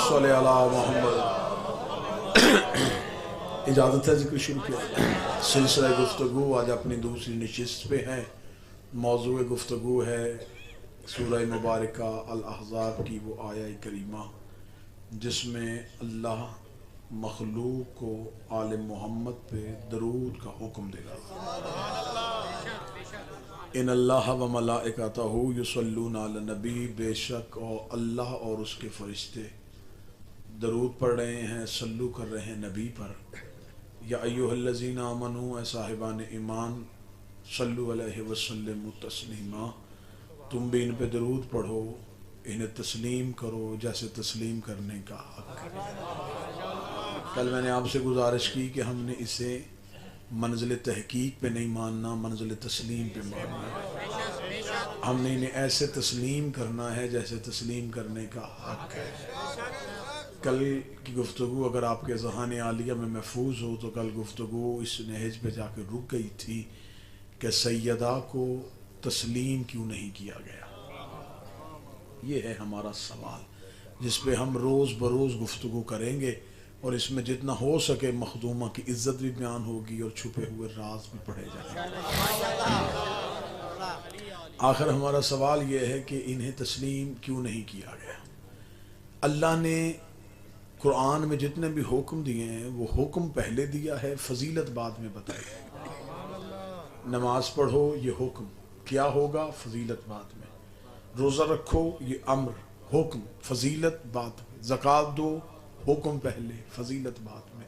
सल्लि अला मुहम्मद। इजाज़त है जिक्र शुरू किया। सिलसिला गुफ्तगू आज अपनी दूसरी नशिस्त पे है। मौजूए गुफ्तगू है सूरह मुबारका अल अहज़ाब की वो आया करीमा जिसमें अल्लाह मखलूक को आले मोहम्मद पे दरूद का हुक्म दे रहा। इन अल्लाह व मलाइकतहू युसल्लूना अलन नबी, बेशक और अल्लाह और उसके फरिश्ते दरूद पढ़ रहे हैं, सल्लू कर रहे हैं नबी पर। या अय्युहल्लज़ीना आमनू, ए साहिबान ईमान, सल्लु अलैहि वसल्लिमु तस्लीमा, तुम भी इन पे दरूद पढ़ो, इन्हें तस्लीम करो जैसे तस्लीम करने का हक है। कल मैंने आपसे गुजारिश की कि हमने इसे मंजिल तहकीक पे नहीं मानना, मंजिल तस्लीम पे मानना है। हमने इन्हें ऐसे तस्लीम करना है जैसे तस्लीम करने का हक है। कल की गुफ्तगू अगर आपके ज़हान आलिया में महफूज हो तो कल गुफ्तगू इस नहज पे जाकर रुक गई थी कि सैयदा को तस्लीम क्यों नहीं किया गया। ये है हमारा सवाल जिस पे हम रोज़ बरोज़ गुफ्तगू करेंगे और इसमें जितना हो सके मखदूमा की इज्जत भी बयान होगी और छुपे हुए राज भी पढ़े जाएंगे। आखिर हमारा सवाल ये है कि इन्हें तस्लीम क्यों नहीं किया गया। अल्लाह ने कुरान में जितने भी हुक्म दिए हैं वो हुक्म पहले दिया है, फजीलत बाद में बताई है। नमाज पढ़ो ये हुक्म, क्या होगा फजीलत बाद में। रोज़ा रखो ये अम्र, हुक्म, फजीलत बाद में। ज़कात दो, हुक्म पहले, फजीलत बाद में।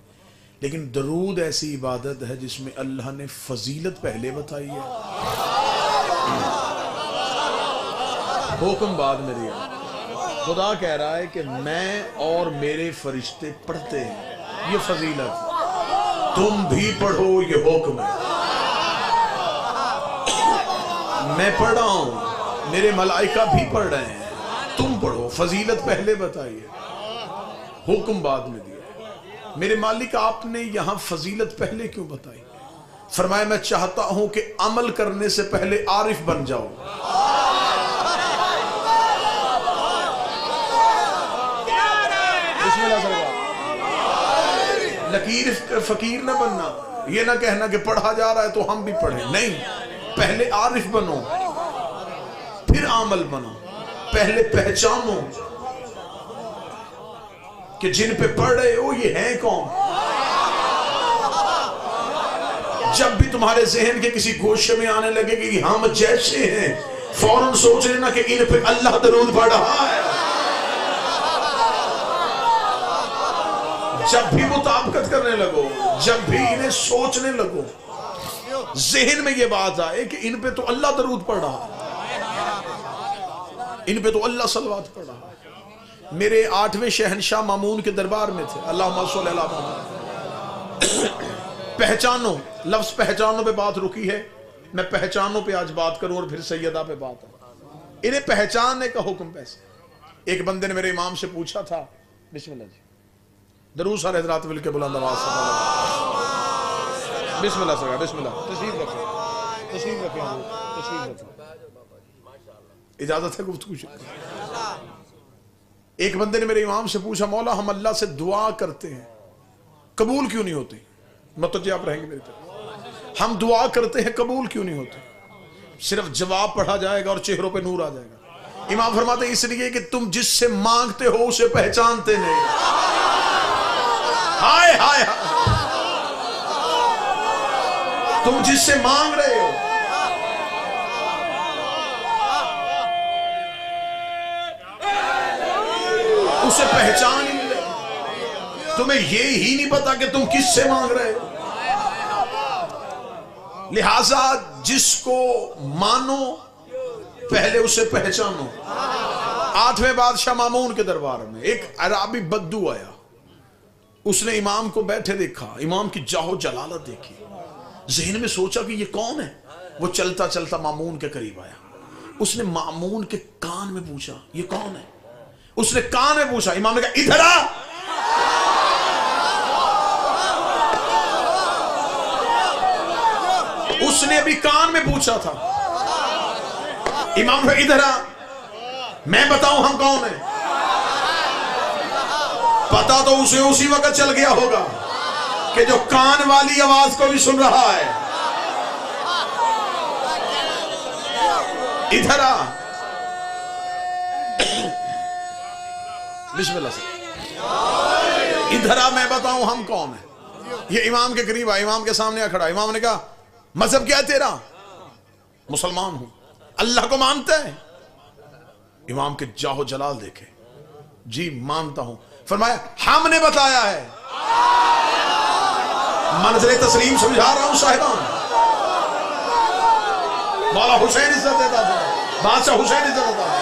लेकिन दरूद ऐसी इबादत है जिसमें अल्लाह ने फजीलत पहले बताई है, हुक्म बाद में दिया। खुदा कह रहा है कि मैं और मेरे फरिश्ते पढ़ते हैं, ये फजीलत। तुम भी पढ़ो ये हुक्म है। मैं पढ़ रहा हूं, मेरे मलाइका भी पढ़ रहे हैं, तुम पढ़ो। फजीलत पहले बताई है, हुक्म बाद में दिया। मेरे मालिक आपने यहां फजीलत पहले क्यों बताई। फरमाया मैं चाहता हूं कि अमल करने से पहले आरिफ बन जाओ। लकीर फकीर ना बनना, ये ना कहना कि पढ़ा जा रहा है तो हम भी पढ़े, नहीं। पहले आरिफ बनो फिर आमल बनो। पहले पहचानो कि जिन पे पढ़ रहे हो ये हैं कौन। जब भी तुम्हारे जहन के किसी गोशे में आने लगे कि हम जैसे हैं, फौरन सोच लेना कि इन पे अल्लाह दरूद पढ़ रहा है। जब भी मुताबकत करने लगो, जब भी इन्हें सोचने लगो, जहन में ये बात आए कि इन पे तो अल्लाह दरूद पढ़ रहा है, इन पे तो अल्लाह सलवात पढ़ रहा है। मेरे 8वें शहनशाह मामून के दरबार में थे, अल्लाहुम्मा सल्लि अला मुहम्मद। पहचानो, लफ्ज पहचानो पे बात रुकी है, मैं पहचानो पे आज बात करूं और फिर सैयदा पे बात है। इन्हें पहचानने का हुक्म पैसे। एक बंदे ने मेरे इमाम से पूछा था, बिस्मिल्लाह जी, दरूद सारे हज़रात मिल के बुलंद आवाज़ से बिस्मिल्लाह सर, बिस्मिल्लाह, तशरीफ रखें, तशरीफ रखें, तशरीफ रखें। इजाजत है गुफ्तगू। एक बंदे ने मेरे इमाम से पूछा, मौला हम अल्लाह से दुआ करते हैं कबूल क्यों नहीं होती। मतलब आप रहेंगे मेरी तरफ, हम दुआ करते हैं कबूल क्यों नहीं होती। सिर्फ जवाब पढ़ा जाएगा और चेहरों पे नूर आ जाएगा। इमाम फरमाते इसलिए कि तुम जिससे मांगते हो उसे पहचानते नहीं। हाय हाय हाय, तुम जिससे मांग रहे हो उसे पहचान ही नहीं रहे। तुम्हें ये ही नहीं पता कि तुम किससे मांग रहे हो। लिहाजा जिसको मानो पहले उसे पहचानो। 8वें बादशाह मामून के दरबार में एक अराबी बद्दू आया। उसने इमाम को बैठे देखा, इमाम की जाहो जलालत देखी, जहन में सोचा कि ये कौन है। वो चलता चलता मामून के करीब आया। उसने मामून के कान में पूछा ये कौन है। उसने कान में पूछा, इमाम ने कहा इधर आ। उसने अभी कान में पूछा था, इमाम ने इधर आ, मैं बताऊं हम कौन है। पता तो उसे उसी वक्त चल गया होगा कि जो कान वाली आवाज को भी सुन रहा है। इधर आ, बिस्मिल्लाह से इधर आ, मैं बताऊं हम कौन है। ये इमाम के करीब आया, इमाम के सामने आ खड़ा। इमाम ने कहा मजहब क्या है तेरा? मुसलमान हूं। अल्लाह को मानता है? इमाम के जाहो जलाल देखे, जी मानता हूं। फरमाया हमने बताया है। मंज़िल तस्लीम समझा रहा हूं साहिबान। मौला हुसैन इज्जत देता था, बादशाह हुसैन इज्जत देता था।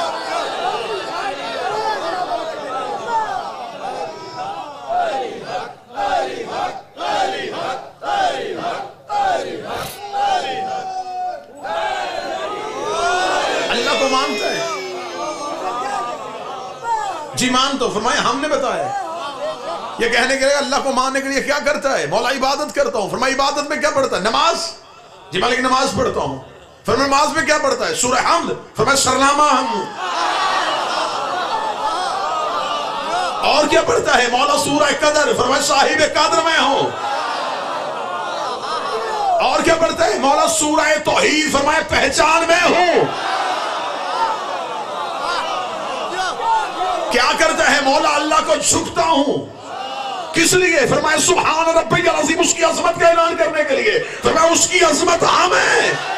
अल्लाह को मानता है? जी मान तो। फरमाया हमने बताया। ये कहने के लिए अल्लाह को मानने के लिए क्या करता है? मौला इबादत करता हूं। फरमाया इबादत में क्या पढ़ता है? नमाज। जी मालिक नमाज पढ़ता हूं। फरमाया नमाज में क्या पढ़ता है? सूरह हम्द। फरमाया सरनामा हम। और क्या पढ़ता है? मौला सूरह कदर। फरमाया साहिब कदर मैं हूं। और क्या पढ़ता है? मौला सूरह तौहीद। फरमाया पहचान मैं हूं। क्या करता है? मौला अल्लाह को झुकता हूं। किस लिए? फरमाया सुभान रब्बिल अज़ीम, उसकी अजमत का ऐलान करने के लिए। फरमाया उसकी अजमत हम है।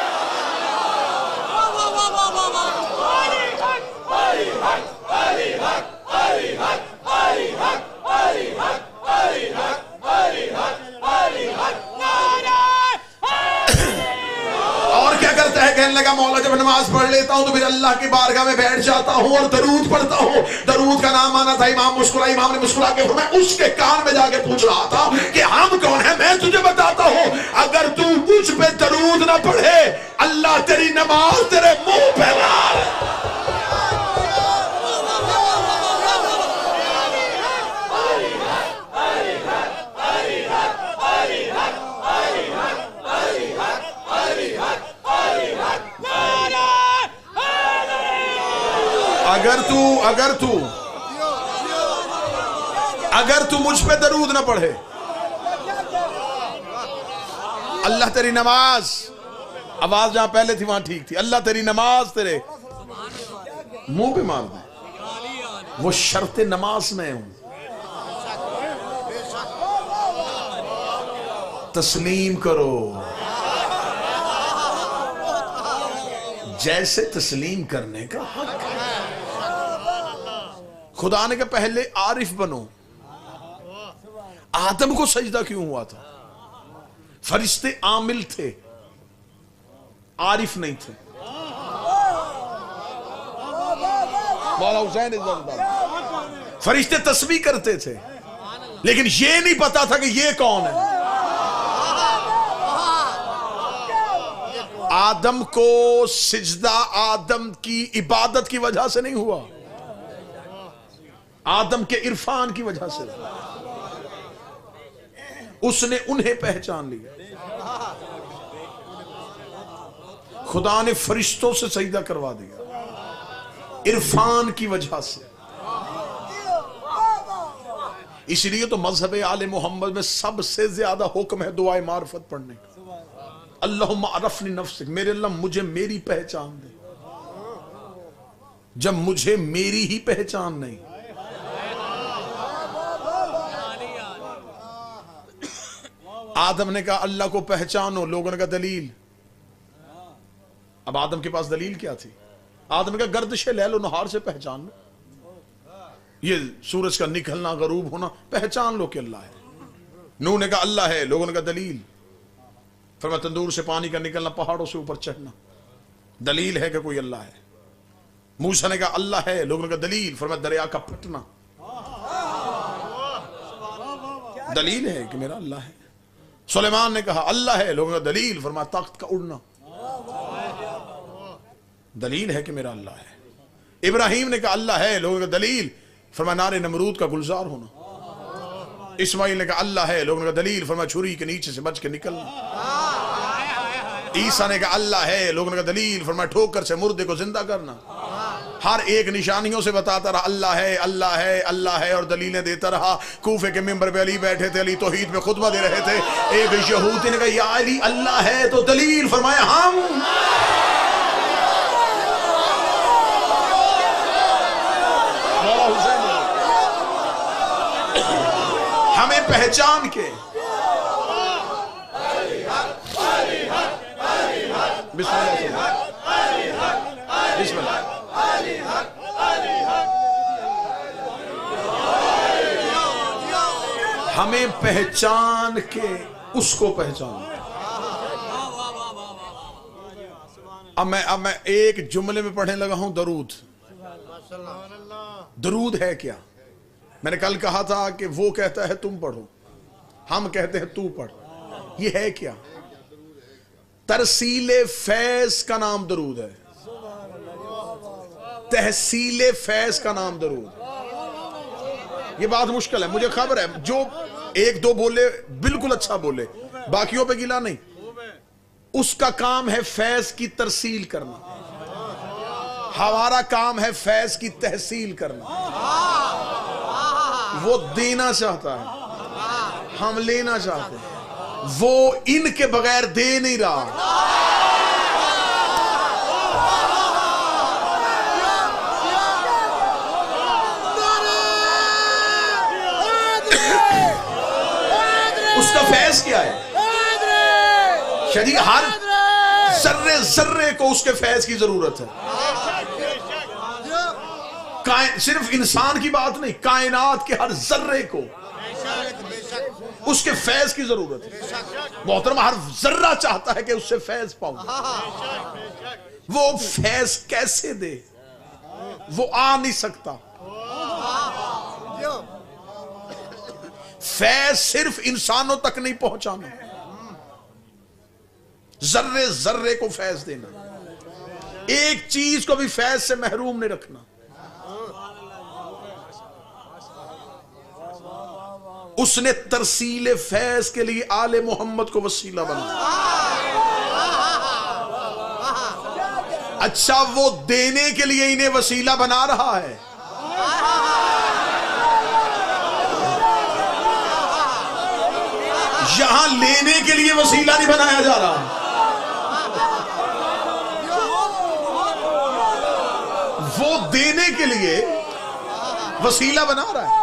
और क्या करता है? कहने लगा मौला जब नमाज पढ़ लेता हूं तो फिर अल्लाह की बारगाह में बैठ जाता हूं और दरूद पढ़ता हूं। दरूद का नाम आना था। इमाम मुस्कुरा। इमाम ने मुस्कुरा के मैं उसके कान में जाके पूछ रहा था कि हम कौन है? मैं तुझे बताता हूं, अगर तू मुझ पे दरूद ना पढ़े अल्लाह तेरी नमाज तेरे मुंह पे मार। अगर तू मुझ पे दरूद ना पढ़े अल्लाह तेरी नमाज, आवाज जहां पहले थी वहां ठीक थी, अल्लाह तेरी नमाज तेरे मुंह पे मार दे। वो शर्त नमाज में हूं। तस्लीम करो जैसे तस्लीम करने का हक है। खुदा ने कहा पहले आरिफ बनो। आदम को सजदा क्यों हुआ था? फरिश्ते आमिल थे, आरिफ नहीं थे। मौला हुसैन फरिश्ते तस्बीह करते थे लेकिन ये नहीं पता था कि ये कौन है। आदम को सिजदा आदम की इबादत की वजह से नहीं हुआ, आदम के इरफान की वजह से। उसने उन्हें पहचान लिया। खुदा ने फरिश्तों से सजदा करवा दिया इरफान की वजह से। इसलिए तो मजहब आले मोहम्मद में सबसे ज्यादा हुक्म है दुआए मार्फत पढ़ने का। अल्लाहुम्मा अरफनी नफ्सिक, मेरे अल्लाह मुझे मेरी पहचान दे। जब मुझे मेरी ही पहचान नहीं, आदम ने कहा अल्लाह को पहचानो, लोगों ने कहा दलील। अब आदम के पास दलील क्या थी? आदम ने कहा गर्दिशे ले लो, नहार से पहचान लो, ये सूरज का निकलना गरूब होना पहचान लो कि अल्लाह है। नूह ने कहा अल्लाह है, लोगों ने कहा दलील। फिर मैं तंदूर से पानी का निकलना, पहाड़ों से ऊपर चढ़ना, दलील है कि कोई अल्लाह है। मूसा ने कहा अल्लाह है, लोगों ने कहा दलील। फिर मैं दरिया का फटना, दलील है कि मेरा अल्लाह है। सुलेमान ने कहा अल्लाह है, लोगों का दलील। फरमाया तख्त का उड़ना, दलील है कि मेरा अल्लाह है। इब्राहिम ने कहा अल्लाह है, लोगों का दलील। फरमाया नारे नमरूद का गुलजार होना। इस्माइल ने कहा अल्लाह है, लोगों का दलील। फरमाया छुरी के नीचे से बच के निकलना। ईसा ने कहा अल्लाह है, लोगों का दलील। फरमाया ठोकर से मुर्दे को जिंदा करना। हर एक निशानियों से बताता रहा अल्लाह है अल्लाह है अल्लाह है, और दलीलें देता रहा। कूफे के मिंबर पे अली बैठे थे, अली तौहीद में खुतबा दे रहे थे। एक यहूदी ने कहा या अली अल्लाह है तो दलील, फरमाया हम। हमें पहचान के हमें पहचान के उसको पहचान। अब मैं एक जुमले में पढ़ने लगा हूं दरूद। दरूद है क्या? मैंने कल कहा था कि वो कहता है तुम पढ़ो, हम कहते हैं तू पढ़। ये है क्या? तरसीले फैज का नाम दरूद है, तहसीले फैज का नाम दरूद। ये बात मुश्किल है, मुझे खबर है। जो एक दो बोले बिल्कुल अच्छा बोले, बाकियों पे गिला नहीं। उसका काम है फैज की तरसील करना, हमारा काम है फैज की तहसील करना। वो देना चाहता है, हम लेना चाहते हैं। वो इनके बगैर दे नहीं रहा। उसका फैज क्या है? शरीर हर जर्रे जर्रे को उसके फैज की जरूरत है। सिर्फ इंसान की बात नहीं, कायनात के हर जर्रे को उसके फैज की जरूरत है। मोहतरमा हर जर्रा चाहता है कि उससे फैज पाऊं। वो फैज कैसे दे? वो आ नहीं सकता। फैज सिर्फ इंसानों तक नहीं पहुंचाना, जर्रे जर्रे को फैज देना, एक चीज को भी फैज से महरूम नहीं रखना। उसने तरसीले फैज के लिए आले मोहम्मद को वसीला बनाया। अच्छा, वो देने के लिए इन्हें वसीला बना रहा है। यहां लेने के लिए वसीला नहीं बनाया जा रहा। वो देने के लिए वसीला बना रहा है।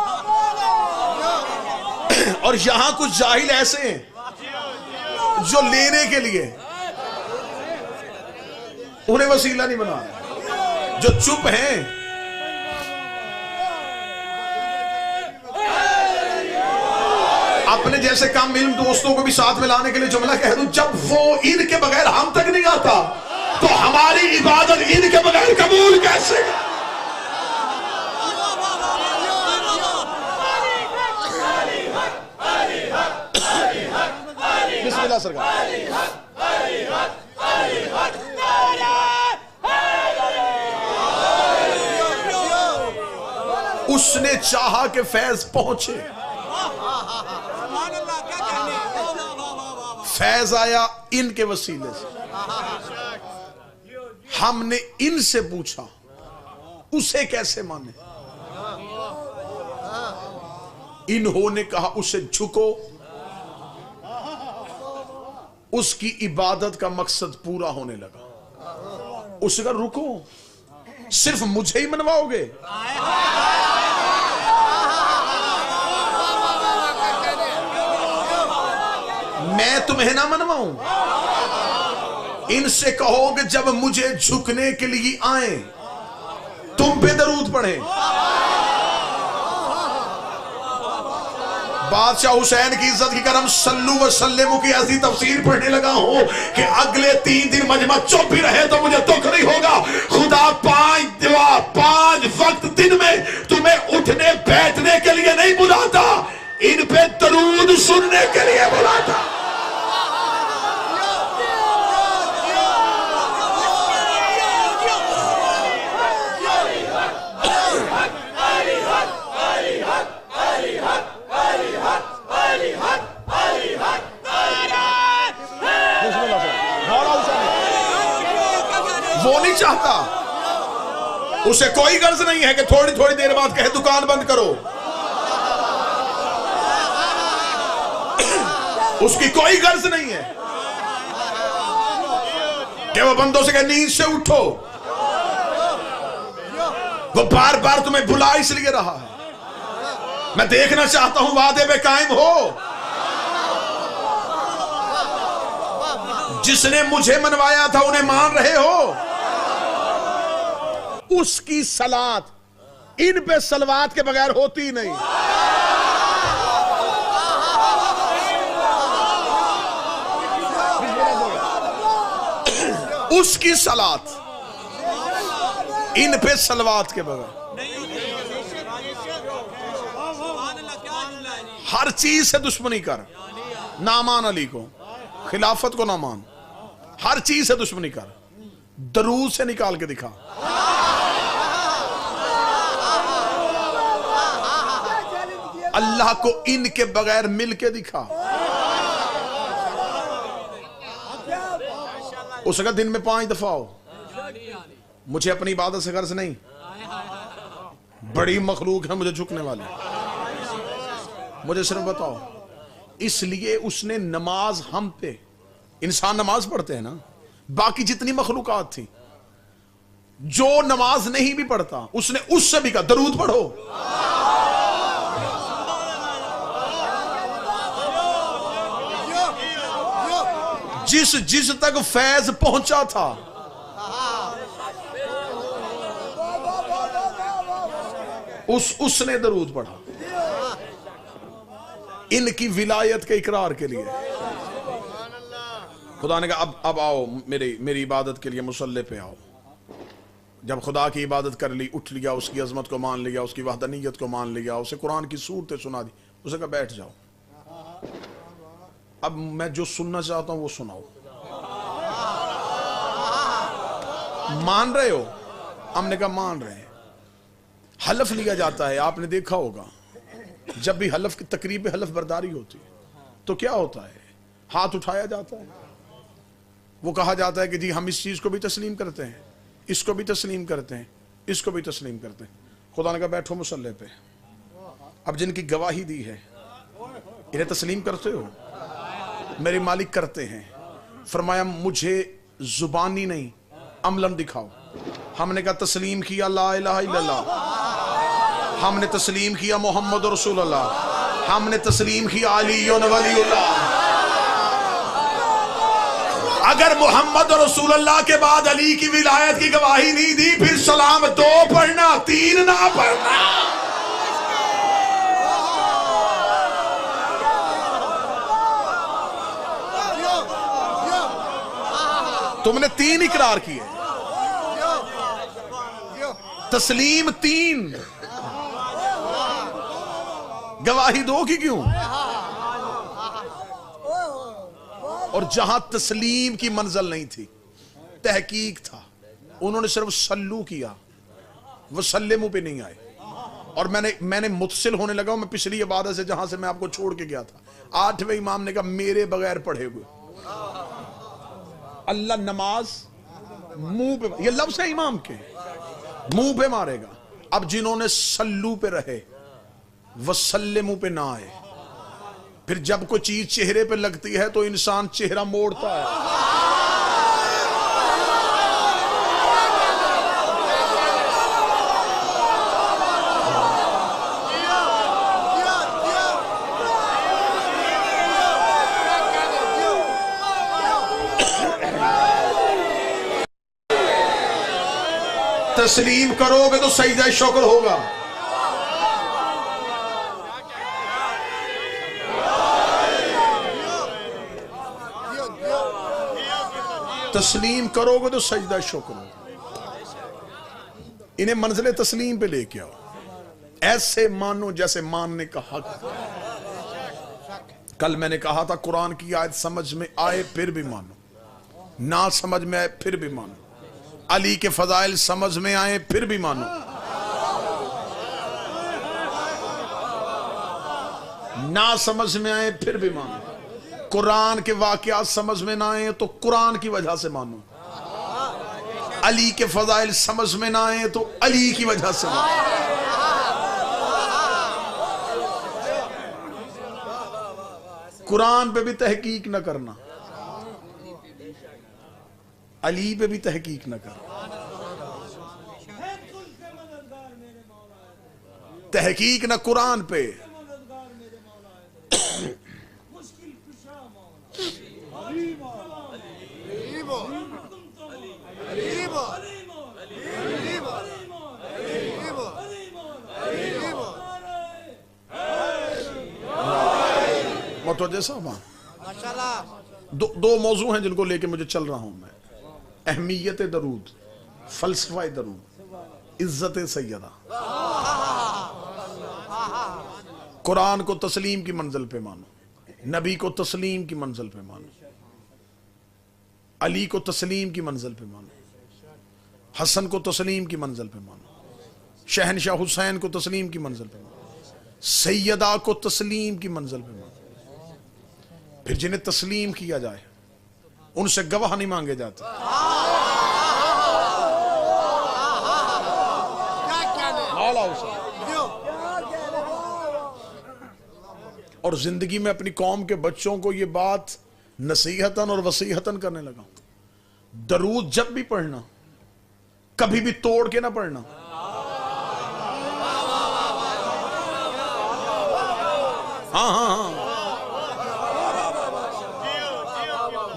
और यहां कुछ जाहिल ऐसे हैं जो लेने के लिए उन्हें वसीला नहीं बना रहे, जो चुप हैं। अपने जैसे काम इल्म दोस्तों को भी साथ में लाने के लिए जुमला कह दूं, जब वो इनके बगैर हम तक नहीं आता तो हमारी इबादत इनके बगैर कबूल कैसे? बिस्मिल्लाह सरकार। उसने चाहा कि फैज पहुंचे, फैज आया इनके वसीले से। हमने इनसे पूछा उसे कैसे माने? इन्होंने कहा उसे झुको, उसकी इबादत का मकसद पूरा होने लगा। उसने कहा रुको, सिर्फ मुझे ही मनवाओगे? मैं तुम्हें ना मनवाऊं? इनसे कहो कि जब मुझे झुकने के लिए आए तुम पे दरूद पढ़े। बादशाह हुसैन की इज्जत की करम सल्लु व सल्लमु की ऐसी तफसीर पढ़ने लगा हूं कि अगले 3 दिन मजमा चुप भी रहे तो मुझे दुख नहीं होगा। खुदा 5 वक्त दिन में तुम्हें उठने बैठने के लिए नहीं बुलाता, इन पे दरूद सुनने के लिए बुलाता। वो नहीं चाहता उसे कोई गर्ज नहीं है कि थोड़ी थोड़ी देर बाद कहे दुकान बंद करो। उसकी कोई गर्ज नहीं है कि वो बंदों से कहे नींद से उठो। वो बार बार तुम्हें बुला इसलिए रहा है, मैं देखना चाहता हूं वादे पे कायम हो। जिसने मुझे मनवाया था उन्हें मान रहे हो। उसकी सलात इन पे सलवात के बगैर होती नहीं। उसकी सलात इन पे सलवात के बगैर। हर चीज से दुश्मनी कर, ना मान अली को, खिलाफत को ना मान, हर चीज से दुश्मनी कर, दरूद से निकाल के दिखा। अल्लाह को इनके बगैर मिल के दिखा। उसका दिन में 5 दफा हो। मुझे अपनी इबादत से गर्ज नहीं, बड़ी मखलूक है मुझे झुकने वाली, मुझे सिर्फ बताओ। इसलिए उसने नमाज हम पे, इंसान नमाज पढ़ते हैं ना, बाकी जितनी मखलूकात थी, जो नमाज नहीं भी पढ़ता उसने उससे भी कहा दरूद पढ़ो। जिस तक फैज पहुंचा था उसने दरूद पढ़ा इनकी विलायत के इकरार के लिए। खुदा ने कहा अब आओ मेरी इबादत के लिए मुसल्ले पे आओ। जब खुदा की इबादत कर ली, उठ लिया, उसकी अजमत को मान लिया, उसकी वहदानियत को मान लिया, उसे कुरान की सूरतें सुना दी, उसे कहा बैठ जाओ, अब मैं जो सुनना चाहता हूं वो सुनाओ। मान रहे हो? हमने कहा मान रहे हैं। हलफ लिया जाता है, आपने देखा होगा जब भी हलफ की तकरीब में हलफ बर्दारी होती है तो क्या होता है, हाथ उठाया जाता है, वो कहा जाता है कि जी हम इस चीज को भी तस्लीम करते हैं, इसको भी तस्लीम करते हैं, इसको भी तस्लीम करते हैं। खुदा ने कहा बैठो मुसल्ले पे। अब जिनकी गवाही दी है इन्हें तस्लीम करते हो? मेरे मालिक करते हैं। फरमाया मुझे जुबानी नहीं अमलन दिखाओ। हमने कहा तस्लीम किया ला इलाहा इल्लल्लाह, हमने तस्लीम किया मोहम्मद रसूलुल्लाह, हमने तस्लीम किया अली वलीउल्लाह। अगर मोहम्मद रसूलुल्लाह के बाद अली की विलायत की गवाही नहीं दी, फिर सलाम 2 पढ़ना, 3 ना पढ़ना। तुमने 3 इकरार किए, तस्लीम 3, गवाही 2 की क्यों? और जहां तस्लीम की मंजिल नहीं थी, तहकीक था, उन्होंने सिर्फ सल्लू किया, वसल्लमु पे नहीं आए। और मैंने मुतसिल होने लगा हूं। मैं पिछली इबादत से जहां से मैं आपको छोड़ के गया था, 8वें इमाम ने कहा मेरे बगैर पढ़े हुए अल्लाह नमाज मुंह पे, ये लफ्ज़ है इमाम के, मुंह पे मारेगा। अब जिन्होंने सल्लू पे रहे वसल्लमु पे ना आए, फिर जब कोई चीज चेहरे पे लगती है तो इंसान चेहरा मोड़ता है। तस्लीम करोगे तो सजदा शुक्र होगा। तस्लीम करोगे तो सजदा शुक्र होगा। इन्हें मंजिले तस्लीम पे लेके आओ, ऐसे मानो जैसे मानने का हक। कल मैंने कहा था कुरान की आयत समझ में आए फिर भी मानो, ना समझ में आए फिर भी मानो, अली के फजाइल समझ में आए फिर भी मानो, ना समझ में आए फिर भी मानो, कुरान के वाकयात समझ में ना आए तो कुरान की वजह से मानो। अली के फजाइल समझ में ना आए तो अली की वजह से ना। कुरान पे भी तहकीक न करना, अली पे भी तहकीक न करना। तहकीक न कुरान पे, दो मौजू हैं जिनको लेके मुझे चल रहा हूं मैं। अहमियत दरूद, फलसफा दरूद, इज्जत सैयदा। कुरान को तस्लीम की मंजिल पे मानो, नबी को तस्लीम की मंजिल पे मानो, अली को तस्लीम की मंजिल पे मानो, हसन को तस्लीम की मंजिल पे मानो, शहनशाह हुसैन को तस्लीम की मंजिल पे मानो, सैयदा को तस्लीम की मंजिल पे मानो। फिर जिन्हें तस्लीम किया जाए उनसे गवाह नहीं मांगे जाते। और जिंदगी में अपनी कौम के बच्चों को यह बात नसीहतन और वसीहतन करने लगा, दरूद जब भी पढ़ना कभी भी तोड़ के ना पढ़ना। हाँ हाँ हाँ,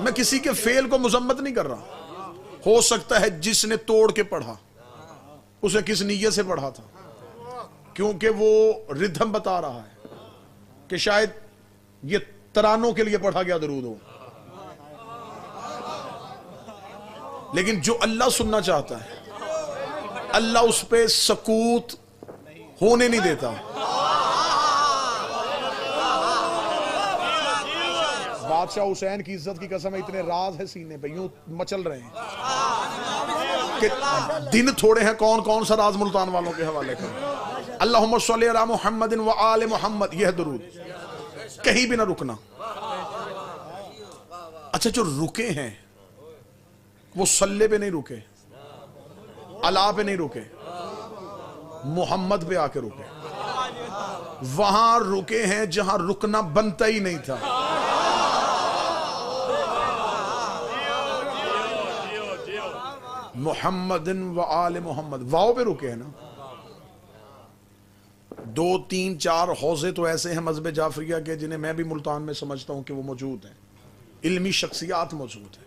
मैं किसी के फेल को मुजम्मत नहीं कर रहा। हो सकता है जिसने तोड़ के पढ़ा उसे किस नीयत से पढ़ा था, क्योंकि वो रिदम बता रहा है कि शायद ये तरानों के लिए पढ़ा गया दरूद हो। लेकिन जो अल्लाह सुनना चाहता है अल्लाह उस पे सकूत होने नहीं देता। बादशाह हुसैन की इज्जत की कसम है, इतने राज है सीने पे, यूं मचल रहे हैं कि दिन थोड़े हैं कौन कौन सा राज मुल्तान वालों के हवाले करें। अल्लाहुम्मा सल्ली अला मुहम्मदिन व आले मुहम्मद, यह दरूद कहीं भी ना रुकना। अच्छा, जो रुके हैं वो सल्ले पे नहीं रुके, अला पे नहीं रुके, मोहम्मद पे आके रुके। वहां रुके हैं जहां रुकना बनता ही नहीं था। मोहम्मदिन व आले मोहम्मद, वाओ पे रुके हैं ना। 2, 3, 4 हौजे तो ऐसे हैं मज़हब जाफरिया के जिन्हें मैं भी मुल्तान में समझता हूं कि वो मौजूद हैं। इल्मी शख्सियात मौजूद है।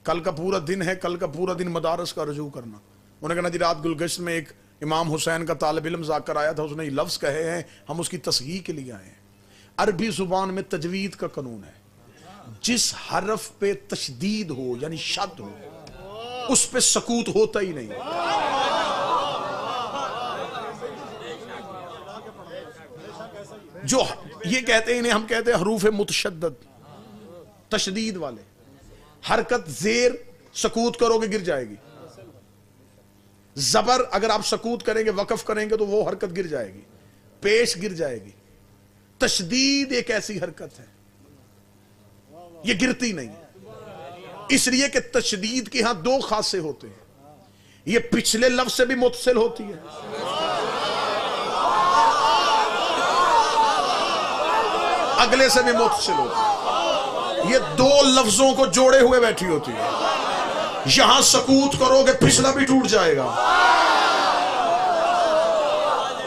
कल का पूरा दिन है, कल का पूरा दिन मदारस का रजू करना। उन्होंने कहा जी रात गुलगश्त में एक इमाम हुसैन का तालिब इल्म जाकर आया था, उसने ये लफ्ज़ कहे हैं, हम उसकी तस्हीह के लिए आए हैं। अरबी जुबान में तजवीद का कानून है, जिस हरफ पे तशदीद हो यानी शद हो उस पे सकूत होता ही नहीं। जो ये कहते हैं इन्हें हम कहते हैं हरूफ मुतशद्दद, तशदीद वाले। हरकत जेर सकूत करोगे गिर जाएगी, जबर अगर आप सकूत करेंगे वक्फ करेंगे तो वो हरकत गिर जाएगी, पेश गिर जाएगी। तशदीद एक ऐसी हरकत है ये गिरती नहीं, इसलिए कि तशदीद के यहां 2 खासे होते हैं। ये पिछले लफ्ज से भी मुतसिल होती है, अगले से भी मुतसिल होती है। ये 2 लफ्जों को जोड़े हुए बैठी होती है। यहां सकूत करोगे पिछला भी टूट जाएगा,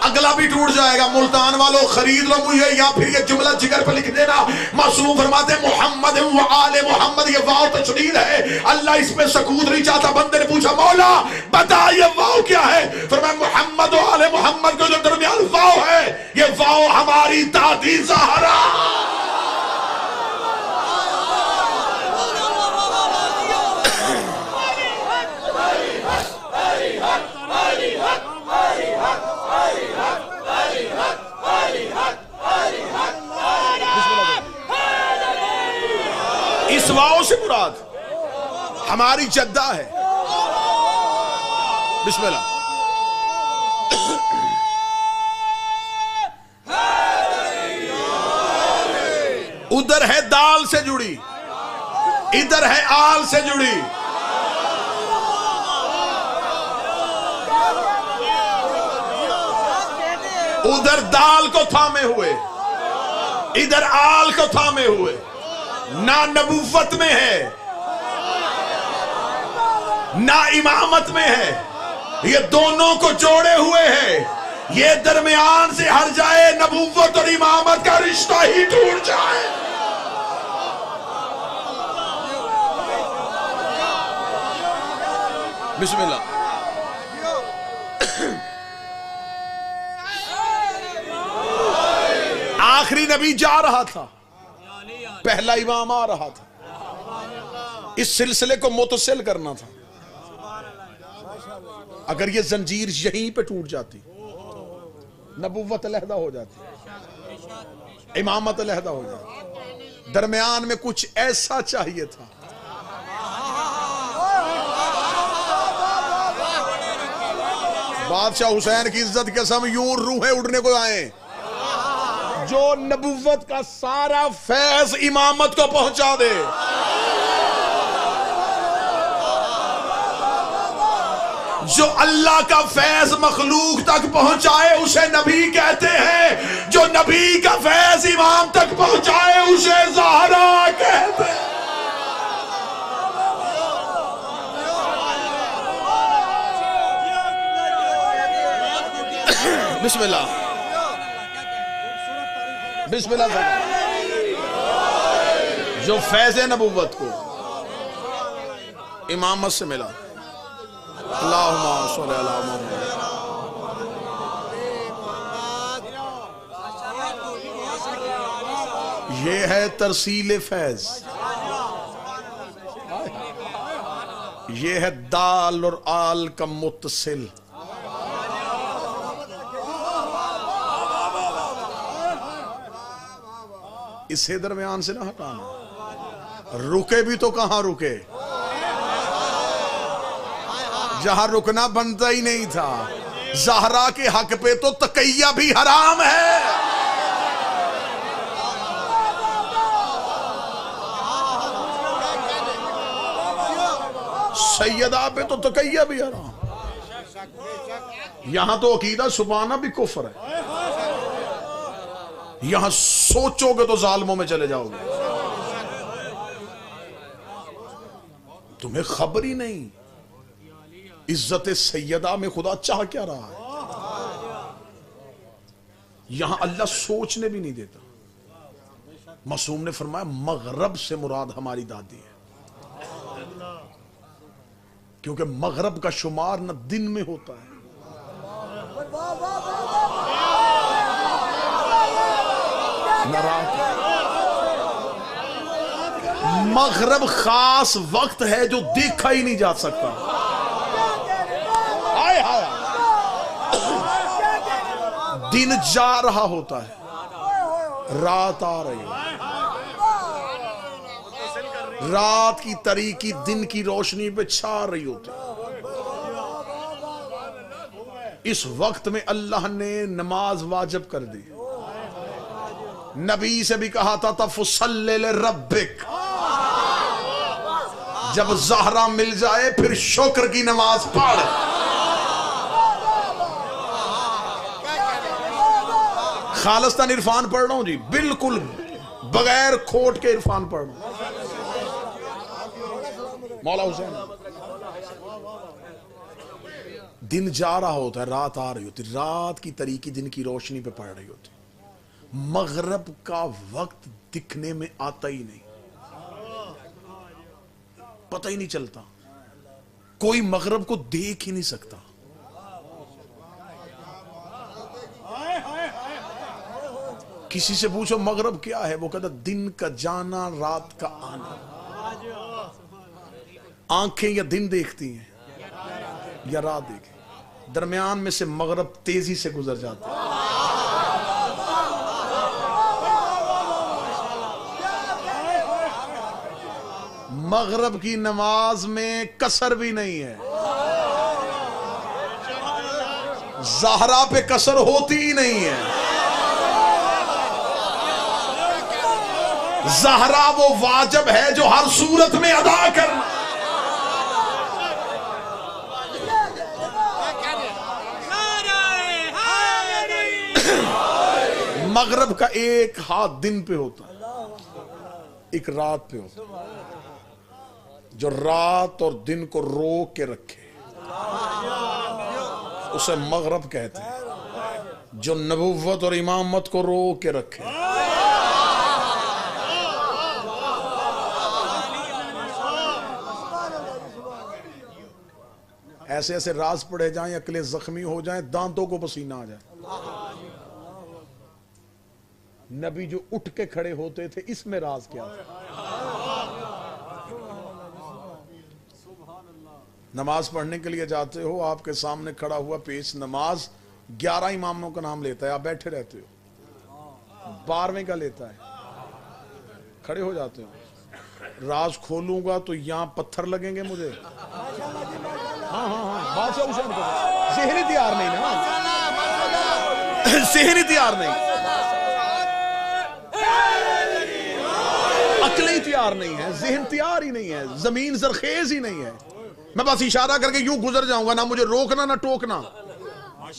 अगला भी टूट जाएगा। मुल्तान वालों खरीद लो मुझे, या फिर ये जुमला जिगर पर लिख देना। मासूम फरमाते मोहम्मद व आले मोहम्मद, ये वाव तशदीद है, अल्लाह इस पे सकूत नहीं चाहता। बंदे ने पूछा मौला बता ये वाव क्या है? फरमाया मोहम्मद व आले मोहम्मद के जो दरमियान वाव है ये वाव हमारी दादी ज़हरा। इस वाव से मुराद हमारी जद्दा है। बिस्मिल्लाह। उधर है दाल से जुड़ी, इधर है आल से जुड़ी। उधर दाल को थामे हुए, इधर आल को थामे हुए, ना नबूवत में है ना इमामत में है, ये दोनों को जोड़े हुए हैं। ये दरमियान से हट जाए, नबूवत और इमामत का रिश्ता ही टूट जाए। बिस्मिल्लाह। आखिरी नबी जा रहा था, पहला इमाम आ रहा था। इस सिलसिले को मुतसिल करना था। अगर ये जंजीर यहीं पे टूट जाती, नबुव्वत अलहदा हो जाती, इमामत अलहदा हो जाती, दरमियान में कुछ ऐसा चाहिए था। बादशाह हुसैन की इज्जत के सम यूं रूहें उड़ने को आए, जो नबुव्वत का सारा फैज इमामत को पहुंचा दे। जो अल्लाह का फैज मखलूक तक पहुंचाए उसे नबी कहते हैं, जो नबी का फैज इमाम तक पहुंचाए उसे ज़हरा कहते हैं। बिस्मिल्लाह बिस्मिल्लाह। जो फैज नबुव्वत को इमामत से मिला, अल्लाहुम्मा सल्ली अला मुहम्मद। ये है तरसील फैज, ये है दाल और आल का मुत्तसिल। इसे दरमियान से ना हटाना। रुके भी तो कहां रुके, जहां रुकना बनता ही नहीं था। ज़हरा के हक पे तो तकैया भी हराम है। सैयदा पे तो तकैया भी हराम। यहां तो अकीदा सुबाना भी कुफ्र है। यहां सोचोगे तो जालिमों में चले जाओगे। तुम्हें खबर ही नहीं इज्जत सैयदा में खुदा चाह क्या रहा है। यहां अल्लाह सोचने भी नहीं देता। मासूम ने फरमाया मगरब से मुराद हमारी दादी है, क्योंकि मगरब का शुमार न दिन में होता है न रात। मगरब खास वक्त है जो देखा ही नहीं जा सकता। हाय हाय, दिन जा रहा होता है, रात आ रही है। रात की तारीकी दिन की रोशनी पे छा रही होती है। इस वक्त में अल्लाह ने नमाज वाजिब कर दी। नबी से भी कहा था तफसल्ले रब्बिक, जब ज़हरा मिल जाए फिर शुक्र की नमाज पढ़। खालिस्तान इरफान पढ़ रहा हूं जी, बिल्कुल बगैर खोट के इरफान पढ़ रहा हूं। मौला हुसैन, दिन जा रहा होता है, रात आ रही होती, रात की तरीकी दिन की रोशनी पे पड़ रही होती। मगरब का वक्त दिखने में आता ही नहीं, पता ही नहीं चलता। कोई मगरब को देख ही नहीं सकता। किसी से पूछो मगरब क्या है, वो कहता दिन का जाना रात का आना। आंखें या दिन देखती हैं या रात देखती, दरमियान में से मगरब तेजी से गुजर जाता है। मगरब की नमाज में कसर भी नहीं है। ज़हरा पे कसर होती ही नहीं है। ज़हरा वो वाजिब है जो हर सूरत में अदा करना। मगरब का एक हाथ दिन पे होता है, एक रात पे होता है। जो रात और दिन को रोक के रखे उसे मगरब कहते हैं। जो नबुव्वत और इमामत को रोक के रखे, ऐसे ऐसे राज पड़े जाएं, अकलें जख्मी हो जाएं, दांतों को पसीना आ जाए। नबी जो उठ के खड़े होते थे, इसमें राज क्या था? नमाज पढ़ने के लिए जाते हो, आपके सामने खड़ा हुआ पेश नमाज 11 इमामों का नाम लेता है, आप बैठे रहते हो, 12वें का लेता है, खड़े हो जाते हो। राज खोलूंगा तो यहां पत्थर लगेंगे मुझे। हाँ हाँ हाँ, बादशाह हुसैन को सेहरी तैयार नहीं ना, सेहरी तैयार नहीं, अकलें तैयार नहीं है, जहन तैयार ही नहीं है, जमीन जरखेज ही नहीं है। मैं बस इशारा करके यूं गुजर जाऊंगा, ना मुझे रोकना ना टोकना।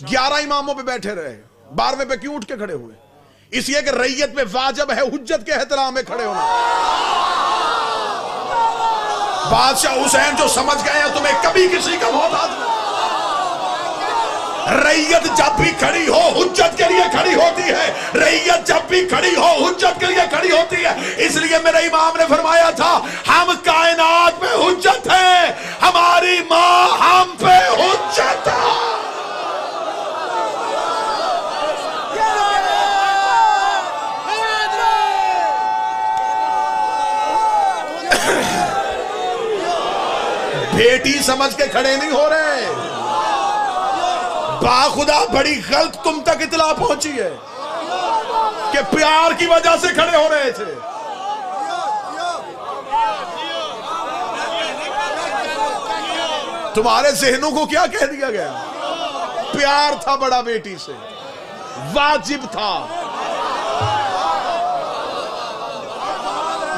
11 इमामों पे बैठे रहे, 12वें पे क्यों उठ के खड़े हुए? इसलिए कि रैयत पे वाजिब है हुज्जत के एहतराम में खड़े होना। बादशाह हुसैन जो समझ गए हैं तुम्हें कभी किसी का मोहताज नहीं। रैयत जब भी खड़ी हो हुज्जत के लिए खड़ी होती है, रैयत जब भी खड़ी हो हुज्जत के लिए खड़ी होती है। इसलिए मेरे इमाम ने फरमाया था, हम कायनात में हुज्जत है, हमारी मां हम पे हुज्जत है। बेटी समझ के खड़े नहीं हो रहे, बाखुदा बड़ी गलत तुम तक इतला पहुंची है कि प्यार की वजह से खड़े हो रहे थे। तुम्हारे जहनों को क्या कह दिया गया? प्यार था बड़ा बेटी से, वाजिब था।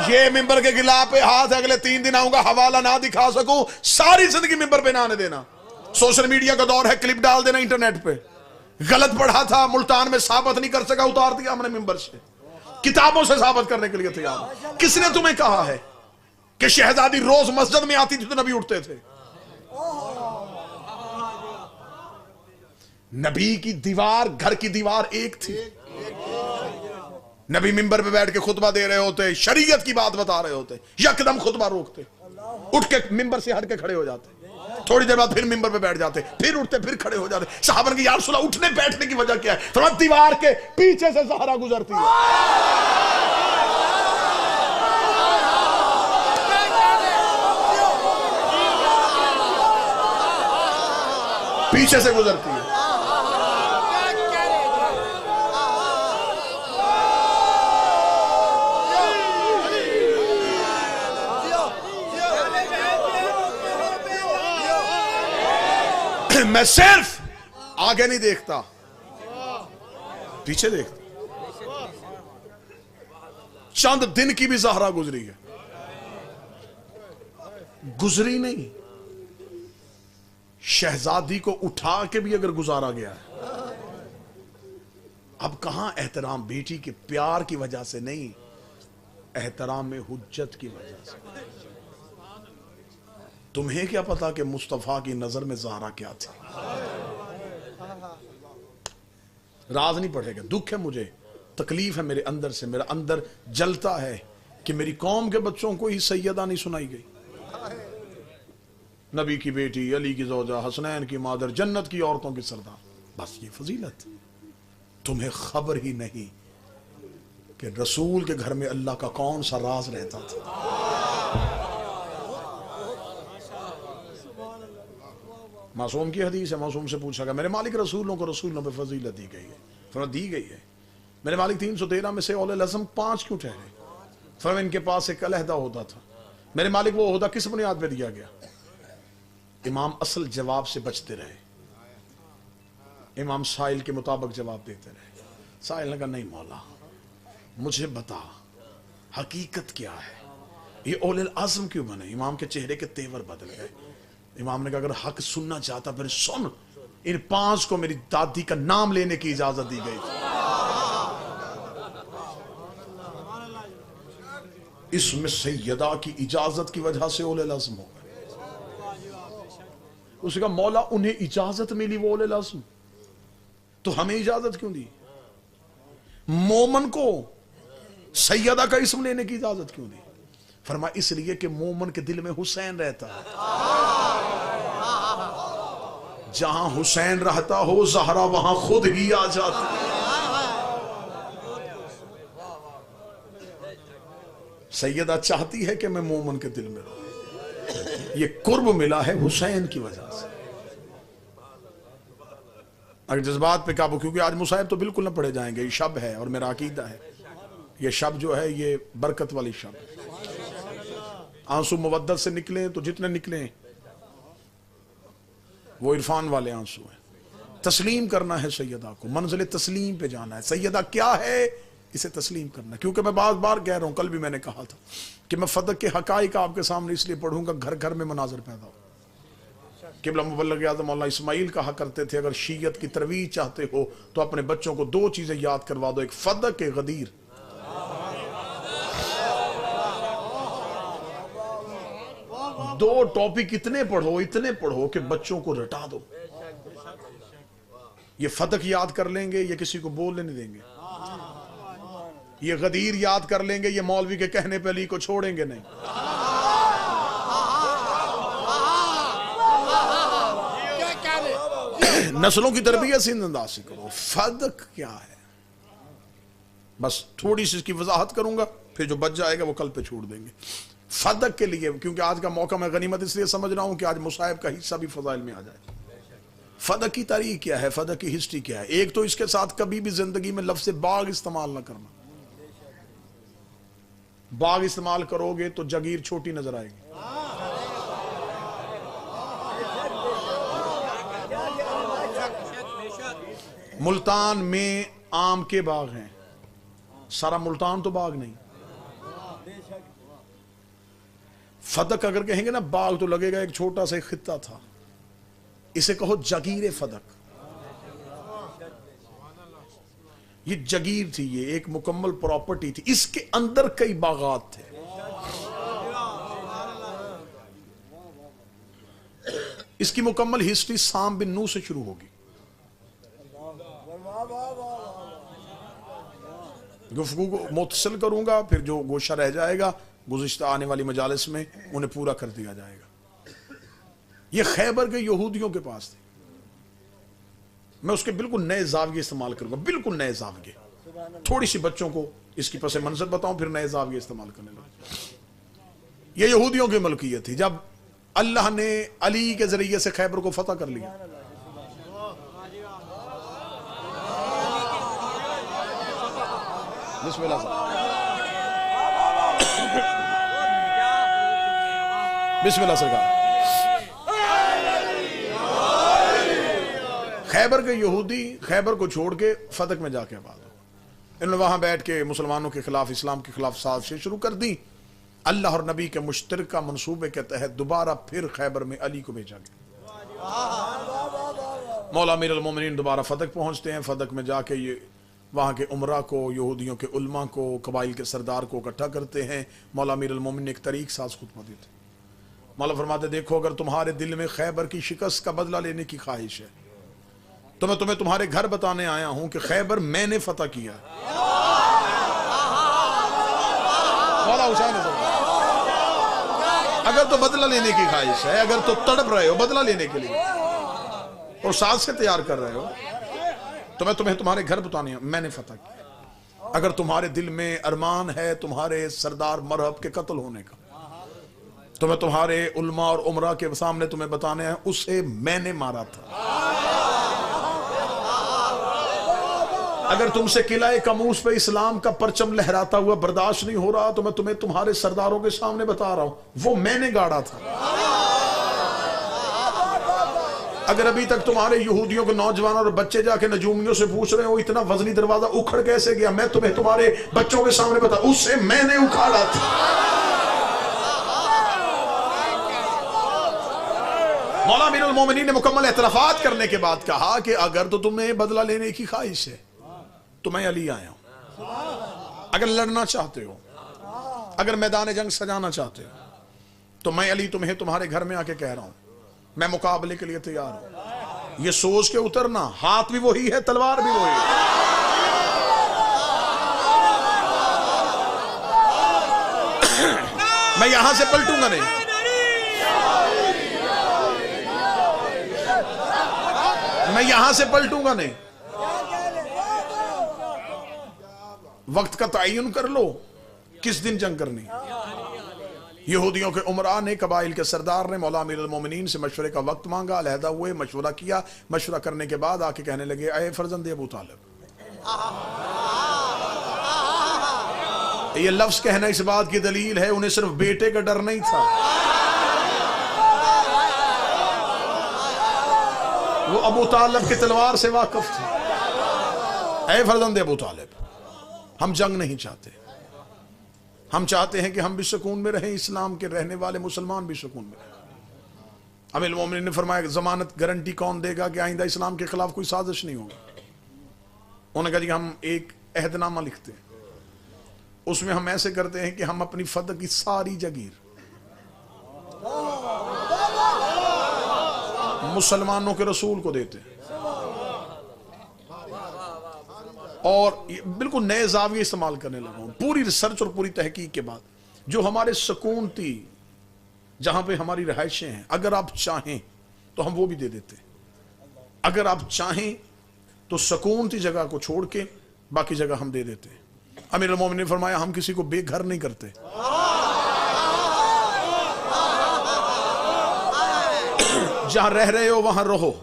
ये मिंबर के गिला पे हाथ अगले 3 दिन आऊंगा, हवाला ना दिखा सकूं, सारी जिंदगी मिंबर पे ना आने देना। सोशल मीडिया का दौर है, क्लिप डाल देना इंटरनेट पे। गलत पढ़ा था, मुल्तान में साबित नहीं कर सका, उतार दिया हमने मिंबर से। किताबों से साबित करने के लिए तैयार। किसने तुम्हें कहा है कि शहजादी रोज मस्जिद में आती थी तो नबी उठते थे? नबी की दीवार, घर की दीवार एक थी। नबी मिंबर पे बैठ के खुतबा दे रहे होते, शरीयत की बात बता रहे होते, यकदम खुतबा रोकते, उठ के मिंबर से हट के खड़े हो जाते, थोड़ी देर बाद फिर मिंबर पे बैठ जाते, फिर उठते, फिर खड़े हो जाते। सहाबा की यार सुला उठने बैठने की वजह क्या है? थोड़ा दीवार के पीछे से ज़हरा गुजरती है, पीछे से गुजरती है। मैं सिर्फ आगे नहीं देखता, पीछे देखता। चंद दिन की भी ज़हरा गुजरी है, गुजरी नहीं, शहजादी को उठा के भी अगर गुजारा गया है। अब कहां एहतराम बेटी के प्यार की वजह से नहीं, एहतराम में हुज्जत की वजह से। तुम्हें क्या पता कि मुस्तफा की नजर में ज़हरा क्या थी? राज नहीं पढ़ेगा, दुख है मुझे, तकलीफ है मेरे अंदर से, मेरा अंदर जलता है कि मेरी कौम के बच्चों को ही सैयदा नहीं सुनाई गई। नबी की बेटी, अली की ज़ौजा, हसनैन की मादर, जन्नत की औरतों की सरदार, बस ये फजीलत। तुम्हें खबर ही नहीं कि रसूल के घर में अल्लाह का कौन सा राज रहता था। मासूम की हदीस है, मासूम से पूछा गया, मेरे मालिक रसूलों को रसूलों पे फजीलत दी गई है? फरमाया दी गई है। मेरे मालिक 313 में से औले अज़म 5 क्यों ठहरे? फरमाया इनके पास एक अलहदा होता था। मेरे मालिक वो होदा किस बुनियाद पे दिया गया? इमाम असल जवाब से बचते रहे, इमाम साइल के मुताबिक जवाब देते रहे। साइल ने कहा नहीं मौला मुझे बता हकीकत क्या है, ये औले आज़म क्यों बने? इमाम के चेहरे के तेवर बदल गए। इमाम ने कहा अगर हक सुनना चाहता फिर सुन, इन 5 को मेरी दादी का नाम लेने की इजाजत दी गई। इसमें सैयदा की इजाजत की वजह से ओले लज़्म हो गए। उसने कहा मौला उन्हें इजाजत मिली वो ओले लज़्म, तो हमें इजाजत क्यों दी? मोमन को सैयदा का इसम लेने की इजाजत क्यों दी? फरमा इसलिए कि मोमन के दिल में हुसैन रहता है। जहां हुसैन रहता हो ज़हरा वहां खुद ही आ जाती। सैयदा चाहती है कि मैं मोमन के दिल में रहूं। ये कुर्ब मिला है हुसैन की वजह से। अगर जज्बात पे काबू, क्योंकि आज मुसाहिब तो बिल्कुल ना पढ़े जाएंगे, ये शब है और मेरा अकीदा है ये शब जो है ये बरकत वाली शब है। आंसू मुवद्दत से निकले तो जितने निकले वो इरफान वाले आंसू हैं। तस्लीम करना है सैयदा को, मंजिल तस्लीम पे जाना है। सैयदा क्या है इसे तस्लीम करना। क्योंकि मैं बार बार कह रहा हूं, कल भी मैंने कहा था कि मैं फदक के हकाइक आपके सामने इसलिए पढ़ूंगा घर घर में मनाजर पैदा हो। क़िबला मुबल्लिग़ आज़म मौलाना इस्माइल कहा करते थे अगर शीयत की तरवीज चाहते हो तो अपने बच्चों को दो चीजें याद करवा दो, एक फदक के गदीर। दो टॉपिक इतने पढ़ो कि बच्चों को रटा दो। ये फदक याद कर लेंगे, ये किसी को बोलने नहीं देंगे। ये गदीर याद कर लेंगे, ये मौलवी के कहने पे अली को छोड़ेंगे नहीं। नस्लों की तरबियत से अंदाज से करो। फदक क्या है बस थोड़ी सी इसकी वजाहत करूंगा, फिर जो बच जाएगा वो कल पे छोड़ देंगे। फदक के लिए, क्योंकि आज का मौका मैं गनीमत इसलिए समझ रहा हूं कि आज मुसाहिब का हिस्सा भी फजाइल में आ जाए। फदक की तारीख क्या है, फदक की हिस्ट्री क्या है। एक तो इसके साथ कभी भी जिंदगी में लफ्ज़ बाग इस्तेमाल ना करना। बाग इस्तेमाल करोगे तो जगीर छोटी नजर आएगी। मुल्तान में आम के बाग हैं, सारा मुल्तान तो बाग नहीं। फदक अगर कहेंगे ना बाग तो लगेगा एक छोटा सा खित्ता था। इसे कहो जगीर फदक। ये जगीर थी, ये एक मुकम्मल प्रॉपर्टी थी, इसके अंदर कई बागात थे। इसकी मुकम्मल हिस्ट्री साम बिन नूह से शुरू होगी। गुफ्तगू को मुतसिल करूंगा, फिर जो गोशा रह जाएगा गुज़िश्ता आने वाली मजालिस में उन्हें पूरा कर दिया जाएगा। ये खैबर के यहूदियों के पास थे। मैं उसके बिल्कुल नए जाविये इस्तेमाल करूंगा, बिल्कुल नए जाविये। थोड़ी सी बच्चों को इसकी पस मंजर बताऊं, फिर नए जाविये इस्तेमाल करने लगे। ये यहूदियों की मलकियत थी। जब अल्लाह ने अली के जरिए से खैबर को फतह कर लिया, बिस्मिल्लाह बिस्मिल्लाह सरकार। खैबर के यहूदी खैबर को छोड़ के फतक में जाके आबाद हो। इन्होंने वहां बैठ के मुसलमानों के खिलाफ, इस्लाम के खिलाफ साजिशें शुरू कर दी। अल्लाह और नबी के मुश्तरका मंसूबे के तहत दोबारा फिर खैबर में अली को भेजा गया। मौला अमीर अल मोमिनीन दोबारा फतक पहुंचते हैं। फतक में जाके ये वहाँ के उमरा को, यहूदियों के उलमा को, कबाइल के सरदार को इकट्ठा करते हैं। मौला अमीर अल मोमिनीन ने एक तरीक साज खुतबा देते। मौला फरमाते देखो अगर तुम्हारे दिल में खैबर की शिकस्त का बदला लेने की ख्वाहिश है तो मैं तुम्हें तुम्हारे घर बताने आया हूं कि खैबर मैंने फतह किया। मौला हुसैन अगर तो बदला लेने की ख्वाहिश है, अगर तो तड़प रहे हो बदला लेने के लिए और साज से तैयार कर रहे हो तो मैं तुम्हें तुम्हारे घर बताने मैंने फतह किया। अगर तुम्हारे दिल में अरमान है तुम्हारे सरदार मरहब के कत्ल होने का तो मैं तुम्हारे उलमा और उमरा के सामने तुम्हें बताने आया उसे मैंने मारा था। अगर तुमसे किलाए कमूस पे इस्लाम का परचम लहराता हुआ बर्दाश्त नहीं हो रहा तो मैं तुम्हें तुम्हारे सरदारों के सामने बता रहा हूं वो मैंने गाड़ा था। अगर अभी तक तुम्हारे यहूदियों के नौजवान और बच्चे जाके नजूमियों से पूछ रहे हो इतना वजनी दरवाजा उखड़ कैसे गया, मैं तुम्हें तुम्हारे बच्चों के सामने बता उससे मैंने उखाड़ा था। मौला अमीर अल मोमिनीन ने मुकम्मल एतराफात करने के बाद कहा कि अगर तो तुम्हें बदला लेने की ख्वाहिश है तो मैं अली आया हूं। अगर लड़ना चाहते हो अगर मैदान जंग सजाना चाहते हो तो मैं अली तुम्हें तुम्हारे घर में आके कह रहा हूं, मैं मुकाबले के लिए तैयार हूं। ये सोच के उतरना, हाथ भी वही है, तलवार भी वही है। मैं यहां से पलटूंगा नहीं, मैं यहां से पलटूंगा नहीं। वक्त का तयन कर लो किस दिन जंग करनी। यहूदियों के उमरा ने, कबाइल के सरदार ने मौला अमीरुल मोमिनीन से मशवरे का वक्त मांगा, अलहदा हुए, मशवरा किया। मशवरा करने के बाद आके कहने लगे, अय फर्जंद अबू तालिब। ये लफ्ज कहना इस बात की दलील है उन्हें सिर्फ बेटे का डर नहीं था, वो अबू तालिब की तलवार से वाकिफ थे। अय फर्जंद अबू तालिब, हम जंग नहीं चाहते, हम चाहते हैं कि हम भी सुकून में रहें, इस्लाम के रहने वाले मुसलमान भी सुकून में रहें। अमीरुल मोमिनीन ने फरमाया, जमानत गारंटी कौन देगा कि आइंदा इस्लाम के खिलाफ कोई साजिश नहीं होगी। उन्होंने कहा जी हम एक अहदनामा लिखते हैं, उसमें हम ऐसे करते हैं कि हम अपनी फतह की सारी जगीर मुसलमानों के रसूल को देते हैं, और बिल्कुल नए जाविये इस्तेमाल करने लगा हूं। पूरी रिसर्च और पूरी तहकीक के बाद जो हमारे सकूनती जहां पे हमारी रहायशें हैं, अगर आप चाहें तो हम वो भी दे देते हैं। अगर आप चाहें तो सकूनती जगह को छोड़ के बाकी जगह हम दे देते हैं। अमीरुल मोमिनीन ने फरमाया, हम किसी को बेघर नहीं करते, जहां रह रहे हो वहां रहो।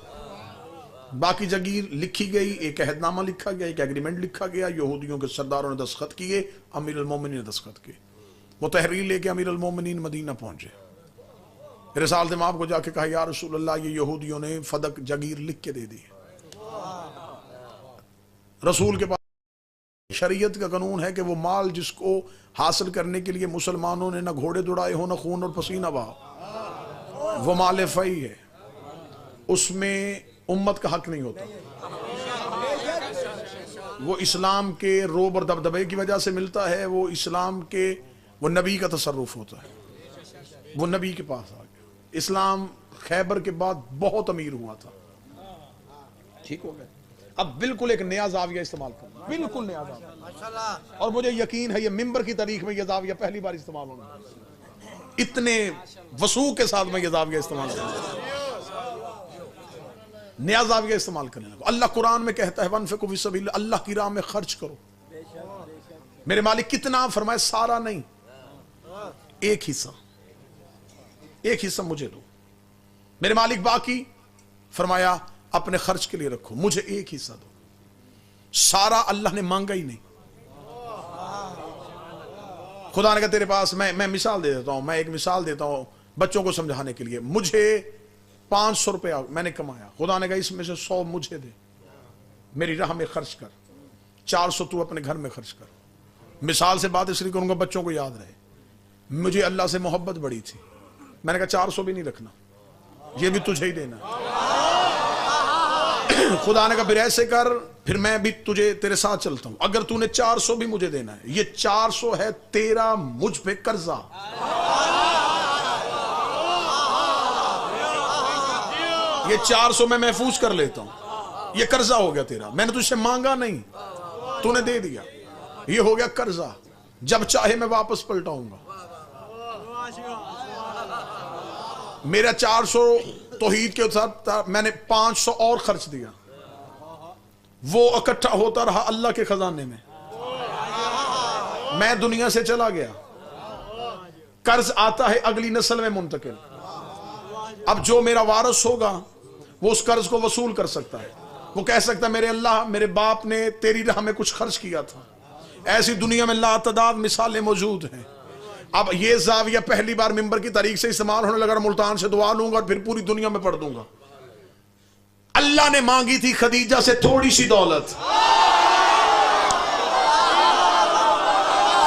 बाकी जगीर लिखी गई, एक अहदनामा लिखा गया, एक एग्रीमेंट लिखा गया, यहूदियों के सरदारों ने दस्तखत किए, अमीरुल मोमिनीन ने दस्तखत किए। वो तहरीर लेके अमीरुल मोमिनीन मदीना पहुंचे। रिसालत इमाम को जाके कहा, या रसूल अल्लाह, ये यहूदियों ने फदक जगीर लिख के दे दी। रसूल के पास शरीयत का कानून है कि वो माल जिसको हासिल करने के लिए मुसलमानों ने ना घोड़े दौड़ाए हो, ना खून और पसीना बहा, वो माल फई है, उसमें उम्मत का हक नहीं होता। वो इस्लाम के रोब और दबदबे की वजह से मिलता है, वो इस्लाम के, वो नबी का तसर्रुफ होता है, वो नबी के पास आ गया। इस्लाम खैबर के बाद बहुत अमीर हुआ था, ठीक हो गया। अब बिल्कुल एक नया जाविया इस्तेमाल करना, बिल्कुल नया जाविया, और मुझे यकीन है ये मिंबर की तारीख में यह जाविया पहली बार इस्तेमाल होगा। इतने वसूख के साथ में यह जाविया इस्तेमाल करूंगा, नया जाविया इस्तेमाल करने लगा। अल्लाह कुरान में कहता है, वनफिकू फी सबील, अल्लाह की राह में खर्च करो। मेरे मालिक कितना फरमाए, सारा नहीं, एक हिस्सा, एक हिस्सा मुझे दो। मेरे मालिक बाकी फरमाया अपने खर्च के लिए रखो, मुझे एक हिस्सा दो। सारा अल्लाह ने मांगा ही नहीं। खुदा ने कहा तेरे पास, मैं मिसाल दे देता हूं, मैं एक मिसाल देता हूं बच्चों को समझाने के लिए। मुझे 500 रुपया मैंने कमाया, खुदा ने कहा इसमें से 100 मुझे दे, मेरी राह में खर्च कर, 400 तू अपने घर में खर्च कर। मिसाल से बात इसलिए करूंगा बच्चों को याद रहे, मुझे अल्लाह से मोहब्बत बड़ी थी, मैंने कहा 400 भी नहीं रखना, ये भी तुझे ही देना। खुदा ने कहा फिर ऐसे कर, फिर मैं भी तुझे तेरे साथ चलता हूं, अगर तूने 400 भी मुझे देना है, ये 400 है तेरा मुझ पे कर्जा। ये 400 मैं महफूज कर लेता हूं, ये कर्जा हो गया तेरा, मैंने तुझसे मांगा नहीं, तूने दे दिया, ये हो गया कर्जा, जब चाहे मैं वापस पलटाऊंगा। मेरा 400 तौहीद के साथ मैंने 500 और खर्च दिया, वो इकट्ठा होता रहा अल्लाह के खजाने में, मैं दुनिया से चला गया, कर्ज आता है अगली नस्ल में मुंतकिल। अब जो मेरा वारिस होगा वो उस कर्ज को वसूल कर सकता है, वो कह सकता है मेरे अल्लाह, मेरे बाप ने तेरी राह में कुछ खर्च किया था। ऐसी दुनिया में लातदाद मिसालें मौजूद हैं। अब ये जाविया पहली बार मिंबर की तारीख से इस्तेमाल होने लगा, मुल्तान से दुआ लूंगा और फिर पूरी दुनिया में पढ़ दूंगा। अल्लाह ने मांगी थी खदीजा से थोड़ी सी दौलत,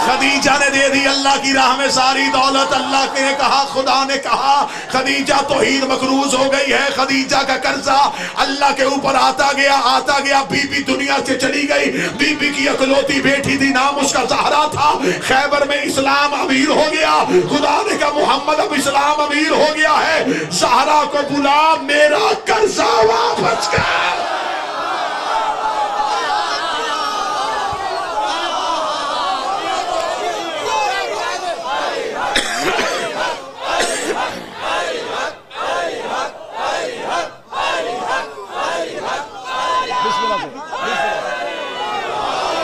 खदीजा ने दे दी अल्लाह की राह में सारी दौलत। अल्लाह ने कहा, खुदा ने कहा खदीजा तौहीद मकरूज हो गई है। खदीजा का कर्जा अल्लाह के ऊपर आता गया। बीबी दुनिया से चली गई। बीबी की अकलौती बेटी थी, नाम उसका ज़हरा था। खैबर में इस्लाम अमीर हो गया। खुदा ने कहा मोहम्मद अब इस्लाम अमीर हो गया है, ज़हरा को बुला, मेरा कर्जा वापस कर।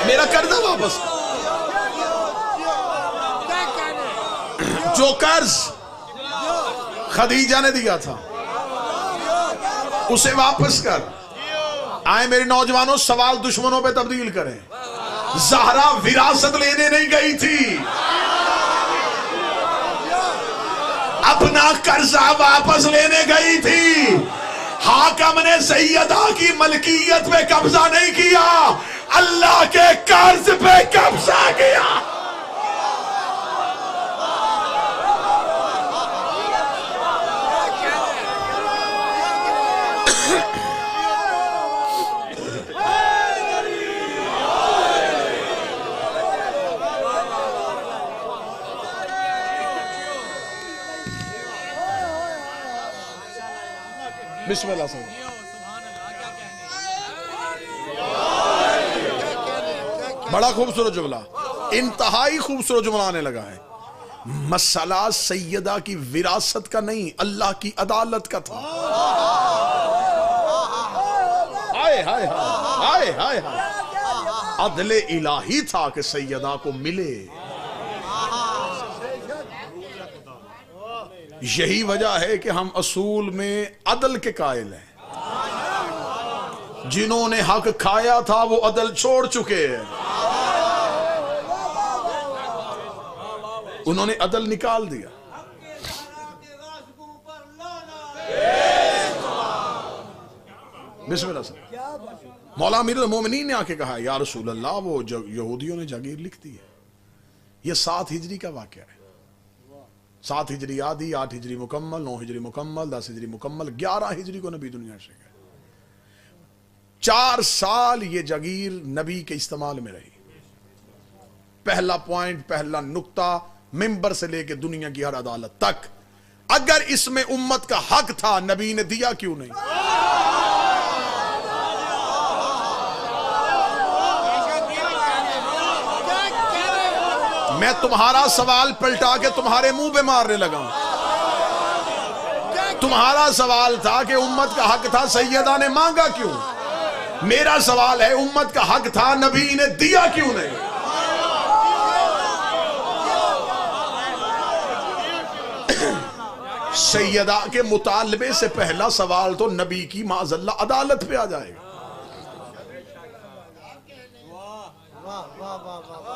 मेरा कर्जा वापस। जो कर्ज खदीजा ने दिया था उसे वापस कर। आए मेरे नौजवानों, सवाल दुश्मनों पे तब्दील करें। ज़हरा विरासत लेने नहीं गई थी, अपना कर्जा वापस लेने गई थी। हाकम ने सैयदा की मलकियत पे कब्जा नहीं किया, अल्लाह के कर्ज पे कब्जा किया। बिस्मिल्लाह से बड़ा खूबसूरत जुमला, इंतहाई खूबसूरत जुमला आने लगा है। मसला सैयदा की विरासत का नहीं, अल्लाह की अदालत का था। हाय हाय हाय हाय हाय, अदले इलाही था कि सैयदा को मिले। यही वजह है कि हम असूल में अदल के कायल हैं। जिन्होंने हक खाया था वो अदल छोड़ चुके हैं, उन्होंने अदल निकाल दिया। बिस्मिल्लाह से मौला अमीरुल मोमिनीन ने आके कहा, या रसूल अल्लाह, वो यहूदियों ने जागीर लिख दी है। ये 7 हिजरी का वाकया है। 7 हिजरी आधी, 8 हिजरी मुकम्मल, 9 हिजरी मुकम्मल, 10 हिजरी मुकम्मल, 11 हिजरी को नबी दुनिया से गए। 4 साल ये जागीर नबी के इस्तेमाल में रही। पहला पॉइंट, पहला नुक्ता, मिंबर से लेके दुनिया की हर अदालत तक, अगर इसमें उम्मत का हक था, नबी ने दिया क्यों नहीं? मैं तुम्हारा सवाल पलटा के तुम्हारे मुंह पे मारने लगा। तुम्हारा सवाल था कि उम्मत का हक था, सैयदा ने मांगा क्यों? मेरा सवाल है, उम्मत का हक था, नबी ने दिया क्यों नहीं? सैयदा के मुतालबे से पहला सवाल तो नबी की माज़ल्ला अदालत पे आ जाएगा।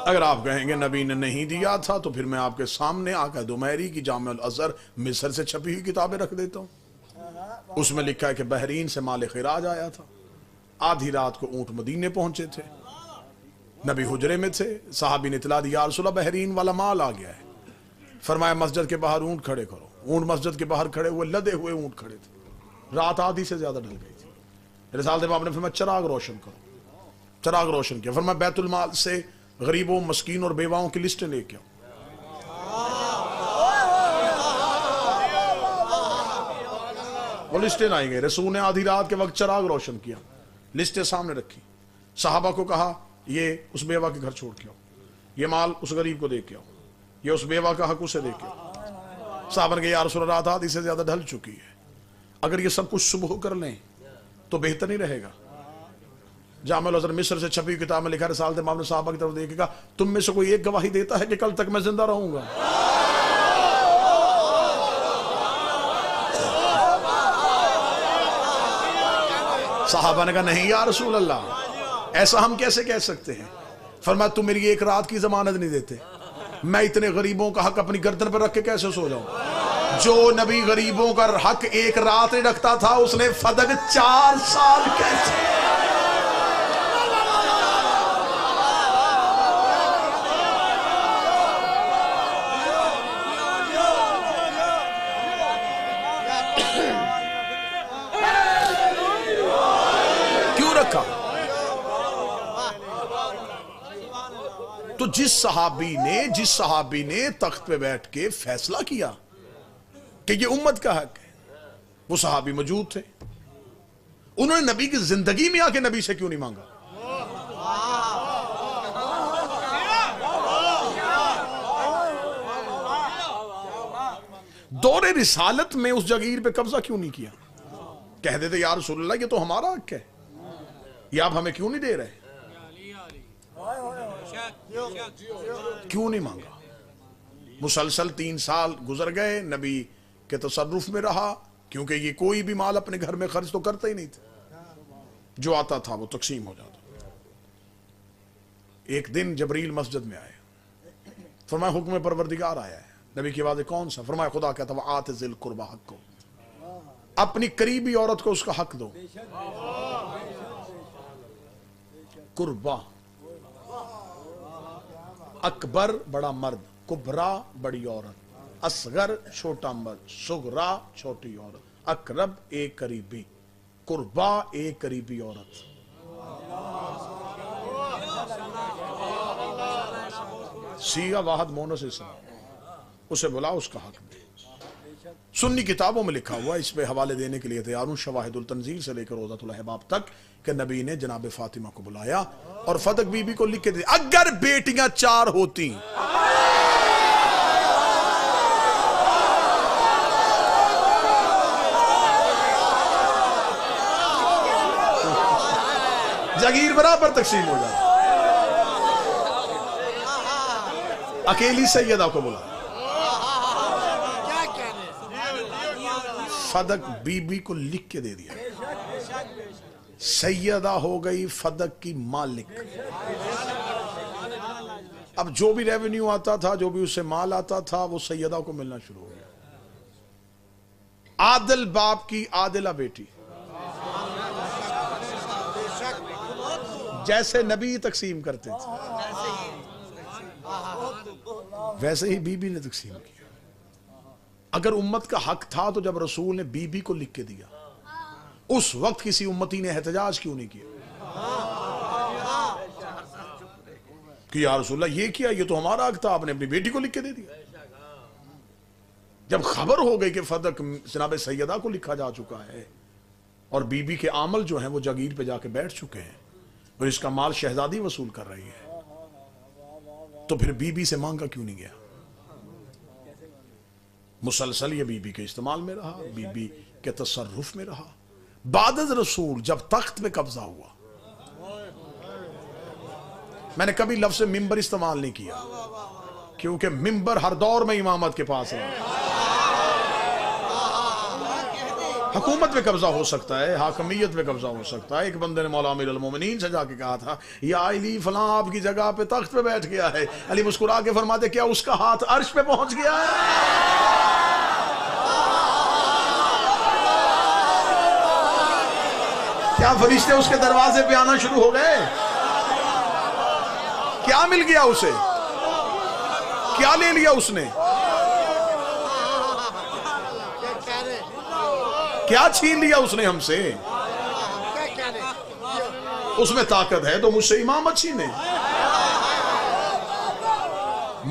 अगर आप कहेंगे नबी ने नहीं दिया था, तो फिर मैं आपके सामने आका दुमैरी की जामिउल अज़हर मिस्र से छपी हुई किताबें रख देता हूं। उसमें लिखा है कि बहरीन से माल खिराज आया था, आधी रात को ऊंट मदीने पहुंचे थे, नबी हुजरे में थे, साहबी ने इतला दी, या रसूलल्लाह बहरीन वाला माल आ गया है। फरमाया मस्जिद के बाहर ऊंट खड़े करो। ऊंट मस्जिद के बाहर खड़े हुए, लदे हुए ऊंट खड़े थे। रात आधी से ज्यादा ढल गई थी। रिसालत इमाम ने फरमाया चिराग रोशन करो। चिराग रोशन किया। फरमाया बैतुल माल से गरीबों, मस्कीन और बेवाओं की लिस्टें लेके आओ। वो लिस्टें लाई गई। रसूल ने आधी रात के वक्त चिराग रोशन किया, लिस्टें सामने रखी, साहबा को कहा ये उस बेवा के घर छोड़ के आओ, ये माल उस गरीब को दे के आओ, ये उस बेवा का हक उसे दे के आओ। साहबा ने कहा या रसूल रात आधी से ज्यादा ढल चुकी है, अगर ये सब कुछ सुबह कर लें तो बेहतर नहीं रहेगा। जामिउल अज़हर मिस्र से छपी किताब में लिखा है, रिसालत इमाम ने साहबा की तरफ देखेगा, तुम में से कोई एक गवाही देता है कि कल तक मैं जिंदा रहूंगा? साहबा ने कहा नहीं या रसूल अल्लाह, ऐसा हम कैसे कह सकते हैं। फरमाया तुम मेरी एक रात की जमानत नहीं देते, मैं इतने गरीबों का हक अपनी गर्दन पर रख के कैसे सो जाऊं? जो नबी गरीबों का हक एक रात नहीं रखता था, उसने फदक 4 साल कैसे? रखा। तो जिस सहाबी ने तख्त पे बैठ के फैसला किया कि ये उम्मत का हक है, वो सहाबी मौजूद थे। उन्होंने नबी की जिंदगी में आके नबी से क्यों नहीं मांगा? दौरे रिसालत में उस जागीर पे कब्जा क्यों नहीं किया? कह देते या रसूलल्लाह ये तो हमारा हक है, ये आप हमें क्यों नहीं दे रहे? क्यों नहीं मांगा? मुसलसल 3 साल गुजर गए, नबी के तसर्रुफ में रहा, क्योंकि ये कोई भी माल अपने घर में खर्च तो करता ही नहीं था, जो आता था वो तकसीम हो जाता। एक दिन जबरील मस्जिद में आए, फरमाया हुक्म परवरदिगार आया है। नबी की आवाज़ कौन सा? फरमाया खुदा कहता वह आते जिल कुर्बा हक को, अपनी करीबी औरत को उसका हक दो। कुर्बा, अकबर बड़ा मर्द, कुबरा बड़ी औरत, असगर छोटा मर्द, सुगरा छोटी औरत, अकरब एक करीबी, कुर्बा एक करीबी औरत। सीगा वाहद मोनस इस्लाम, उसे बुला, उसका हक दे। सुन्नी किताबों में लिखा हुआ, इस पे हवाले देने के लिए तैयार हूं, शवाहिदुल तंजील से लेकर रोज़ातुल अहबाब तक, कि नबी ने जनाब फातिमा को बुलाया और फदक बीबी को लिख के दे, अगर बेटियां 4 होती जागीर बराबर तकसीम हो जाए। अकेली सैयदा को बुला, फदक बीबी को लिख के दे दिया, सैयदा हो गई फदक की मालिक। अब जो भी रेवेन्यू आता था, जो भी उससे माल आता था, वो सैयदा को मिलना शुरू हो गया। आदिल बाप की आदिला बेटी, जैसे नबी तकसीम करते थे वैसे ही बीबी ने तकसीम किया। अगर उम्मत का हक था तो जब रसूल ने बीबी को लिख के दिया, उस वक्त किसी उम्मती ने एहतजाज क्यों नहीं किया कि या रसूलल्लाह ये किया, ये तो हमारा हक था, आपने अपनी बेटी को लिख के दे दिया। जब खबर हो गई कि फदक जनाब सैयदा को लिखा जा चुका है और बीबी के आमल जो हैं वो जागीर पे जाके बैठ चुके हैं और इसका माल शहजादी वसूल कर रही है, तो फिर बीबी से मांगा क्यों नहीं गया? मुसलसल ये बीबी के इस्तेमाल में रहा, बीबी के तसर्रुफ में रहा। बादज रसूल जब तख्त पे कब्जा हुआ, मैंने कभी लफ्ज़ मिंबर इस्तेमाल नहीं किया, क्योंकि मिंबर हर दौर में इमामत के पास है। हुकूमत पे कब्जा हो सकता है, हाकमियत पे कब्जा हो सकता है। एक बंदे ने मौला अमीरुल मोमिनीन से जाके कहा था, या अली फलां आपकी जगह पे तख्त पे बैठ गया है। अली मुस्कुरा के फरमाते, क्या उसका हाथ अर्श पे पहुंच गया है? क्या फरिश्ते उसके दरवाजे पे आना शुरू हो गए? क्या मिल गया उसे? क्या ले लिया उसने? क्या छीन लिया उसने हमसे? उसमें ताकत है तो मुझसे इमामत छीने,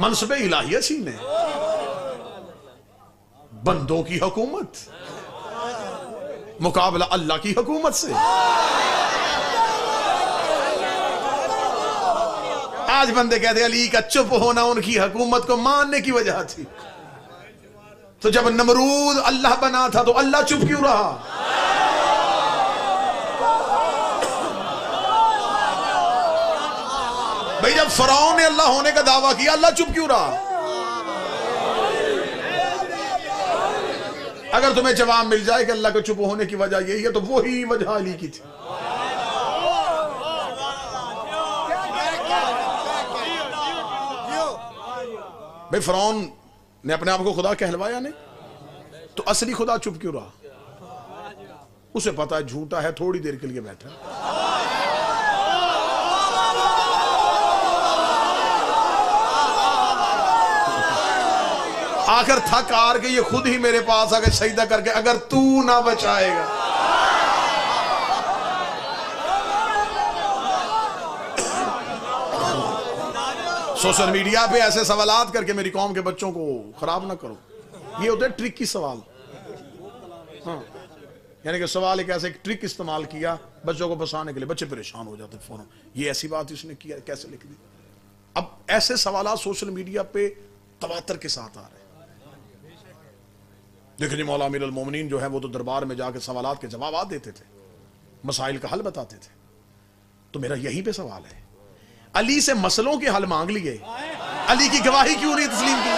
मनसबे इलाहिया छीने, बंदों की हुकूमत मुकाबला अल्लाह की हुकूमत से। आज बंदे कहते अली का चुप होना उनकी हुकूमत को मानने की वजह थी, तो जब नमरूद अल्लाह बना था तो अल्लाह चुप क्यों रहा? भाई जब फरौन ने अल्लाह होने का दावा किया, अल्लाह चुप क्यों रहा? अगर तुम्हें जवाब मिल जाए कि अल्लाह के चुप होने की वजह यही है, तो वही वजह अली की थी। भाई फरौन ने अपने आप को खुदा कहलवाया नहीं, तो असली खुदा चुप क्यों रहा? उसे पता है झूठा है, थोड़ी देर के लिए बैठा। आखिर थक हार के ये खुद ही मेरे पास आके सजदा करके, अगर तू ना बचाएगा सोशल मीडिया पे ऐसे सवालात करके मेरी कौम के बच्चों को खराब ना करो। ये होते ट्रिक की सवाल। हाँ, यानी कि सवाल एक ऐसे ट्रिक इस्तेमाल किया बच्चों को फंसाने के लिए, बच्चे परेशान हो जाते फौरन, ये ऐसी बात इसने किया, कैसे लिख दी। अब ऐसे सवालात सोशल मीडिया पे तवातर के साथ आ रहे हैं। देखिए मौला अमीर अल मोमिनीन जो है वो तो दरबार में जाके सवालात के जवाब देते थे, मसाइल का हल बताते थे। तो मेरा यहीं पे सवाल है, अली से मसलों के हल मांग लिए, अली की गवाही क्यों नहीं तस्लीम की?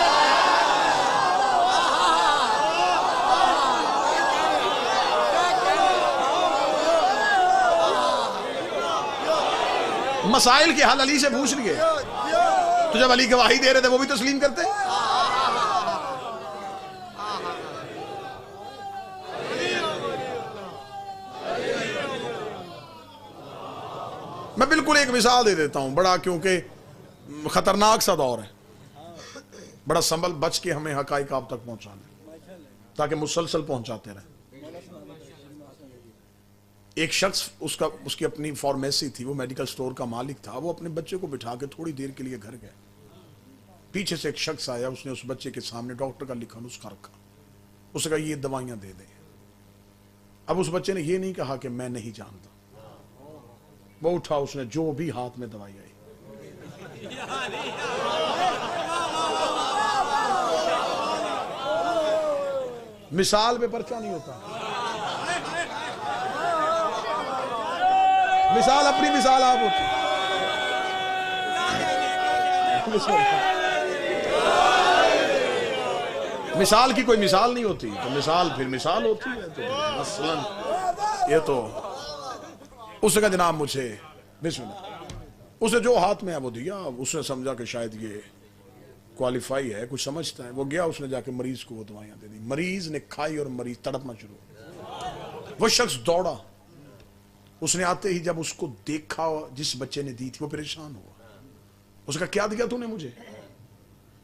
मसाइल के हल अली से पूछ लिए, तो जब अली गवाही दे रहे थे वो भी तस्लीम करते। मैं बिल्कुल एक मिसाल दे देता हूं, बड़ा क्योंकि खतरनाक सा दौर है, बड़ा संभल बच के हमें हकाइक आप तक पहुंचाने, ताकि मुसलसल पहुंचाते रहे। एक शख्स, उसकी अपनी फार्मेसी थी, वो मेडिकल स्टोर का मालिक था। वो अपने बच्चे को बिठा के थोड़ी देर के लिए घर गए। पीछे से एक शख्स आया, उसने उस बच्चे के सामने डॉक्टर का लिखा नुस्खा रखा, उसने कहा ये दवाइयां दे दें। अब उस बच्चे ने ये नहीं कहा कि मैं नहीं जानता, वो उठा, उसने जो भी हाथ में दवाई आई, मिसाल पे पर्चा नहीं होता, मिसाल अपनी मिसाल आप होती, मिसाल की कोई मिसाल नहीं होती, तो मिसाल फिर मिसाल होती है। तो मसलन ये तो उसने कहा जनाब मुझे बिस्मिल्लाह, उसे जो हाथ में है वो दिया। उसने समझा कि शायद ये क्वालिफाई है, कुछ समझता है। वो गया, उसने जाके मरीज को वो दवाइयां दे दी। मरीज ने खाई और मरीज तड़पना शुरू। वो शख्स दौड़ा, उसने आते ही जब उसको देखा जिस बच्चे ने दी थी, वो परेशान हुआ। उसका क्या दिया तूने मुझे,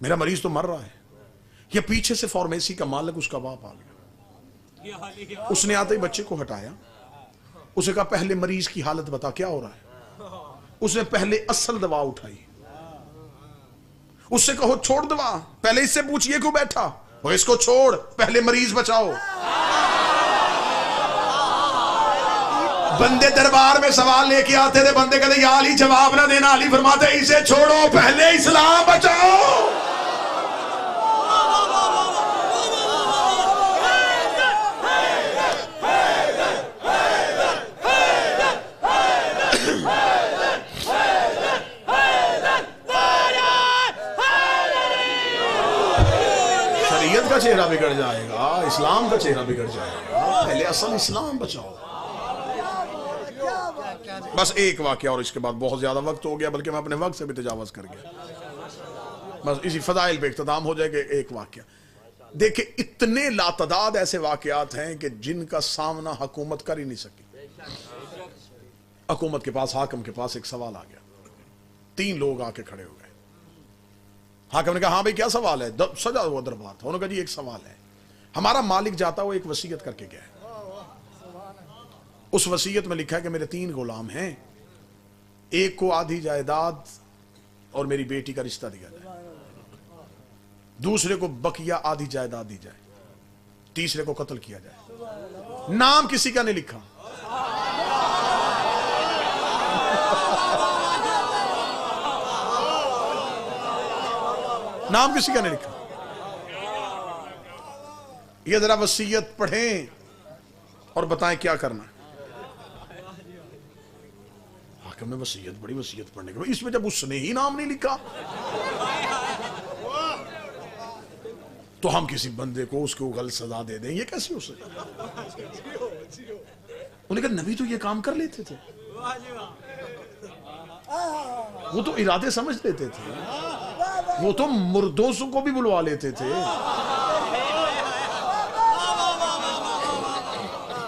मेरा मरीज तो मर रहा है। ये पीछे से फार्मेसी का मालिक उसका बाप आ गया, उसने आते ही बच्चे को हटाया। उसे कहा पहले मरीज की हालत बता, क्या हो रहा है। उसने पहले असल दवा उठाई, उससे कहो छोड़ दवा, पहले इससे पूछिए क्यों बैठा, वो इसको छोड़, पहले मरीज बचाओ। बंदे दरबार में सवाल लेके आते थे, बंदे कहते या अली जवाब ना देना, अली फरमाते इसे छोड़ो, पहले इस्लाम बचाओ। शरीयत का चेहरा बिगड़ जाएगा, इस्लाम का चेहरा बिगड़ जाएगा, पहले असल इस्लाम बचाओ। बस एक वाकया और इसके बाद बहुत ज्यादा वक्त हो गया, बल्कि मैं अपने वक्त से भी तजावज कर गया। बस इसी फदाइल पे इख्तिताम हो जाएगा। एक वाकया देखिए, इतने लातदाद ऐसे वाकयात हैं कि जिनका सामना हुकूमत कर ही नहीं सकी। हुकूमत के पास, हाकिम के पास एक सवाल आ गया। 3 लोग आके खड़े हो गए। हाकिम ने कहा हाँ भाई क्या सवाल है, सजा हुआ दरबार था। उन्होंने कहा जी एक सवाल है, हमारा मालिक जाता वो एक वसीयत करके गया है। उस वसीयत में लिखा है कि मेरे 3 गुलाम हैं, एक को आधी जायदाद और मेरी बेटी का रिश्ता दिया जाए, दूसरे को बकिया आधी जायदाद दी जाए, तीसरे को कत्ल किया जाए। नाम किसी का नहीं लिखा। नाम किसी का नहीं लिखा। ये जरा वसीयत पढ़ें और बताएं क्या करना है। हाकिम में वसीयत, बड़ी वसीयत पढ़ने के बाद इसमें जब उसने ही नाम नहीं लिखा तो हम किसी बंदे को उसको गलत सजा दे दें, ये कैसे हो सकता। उन्होंने कहा नबी तो ये काम कर लेते थे, वो तो इरादे समझ लेते थे, वो तो मुर्दों को भी बुलवा लेते थे।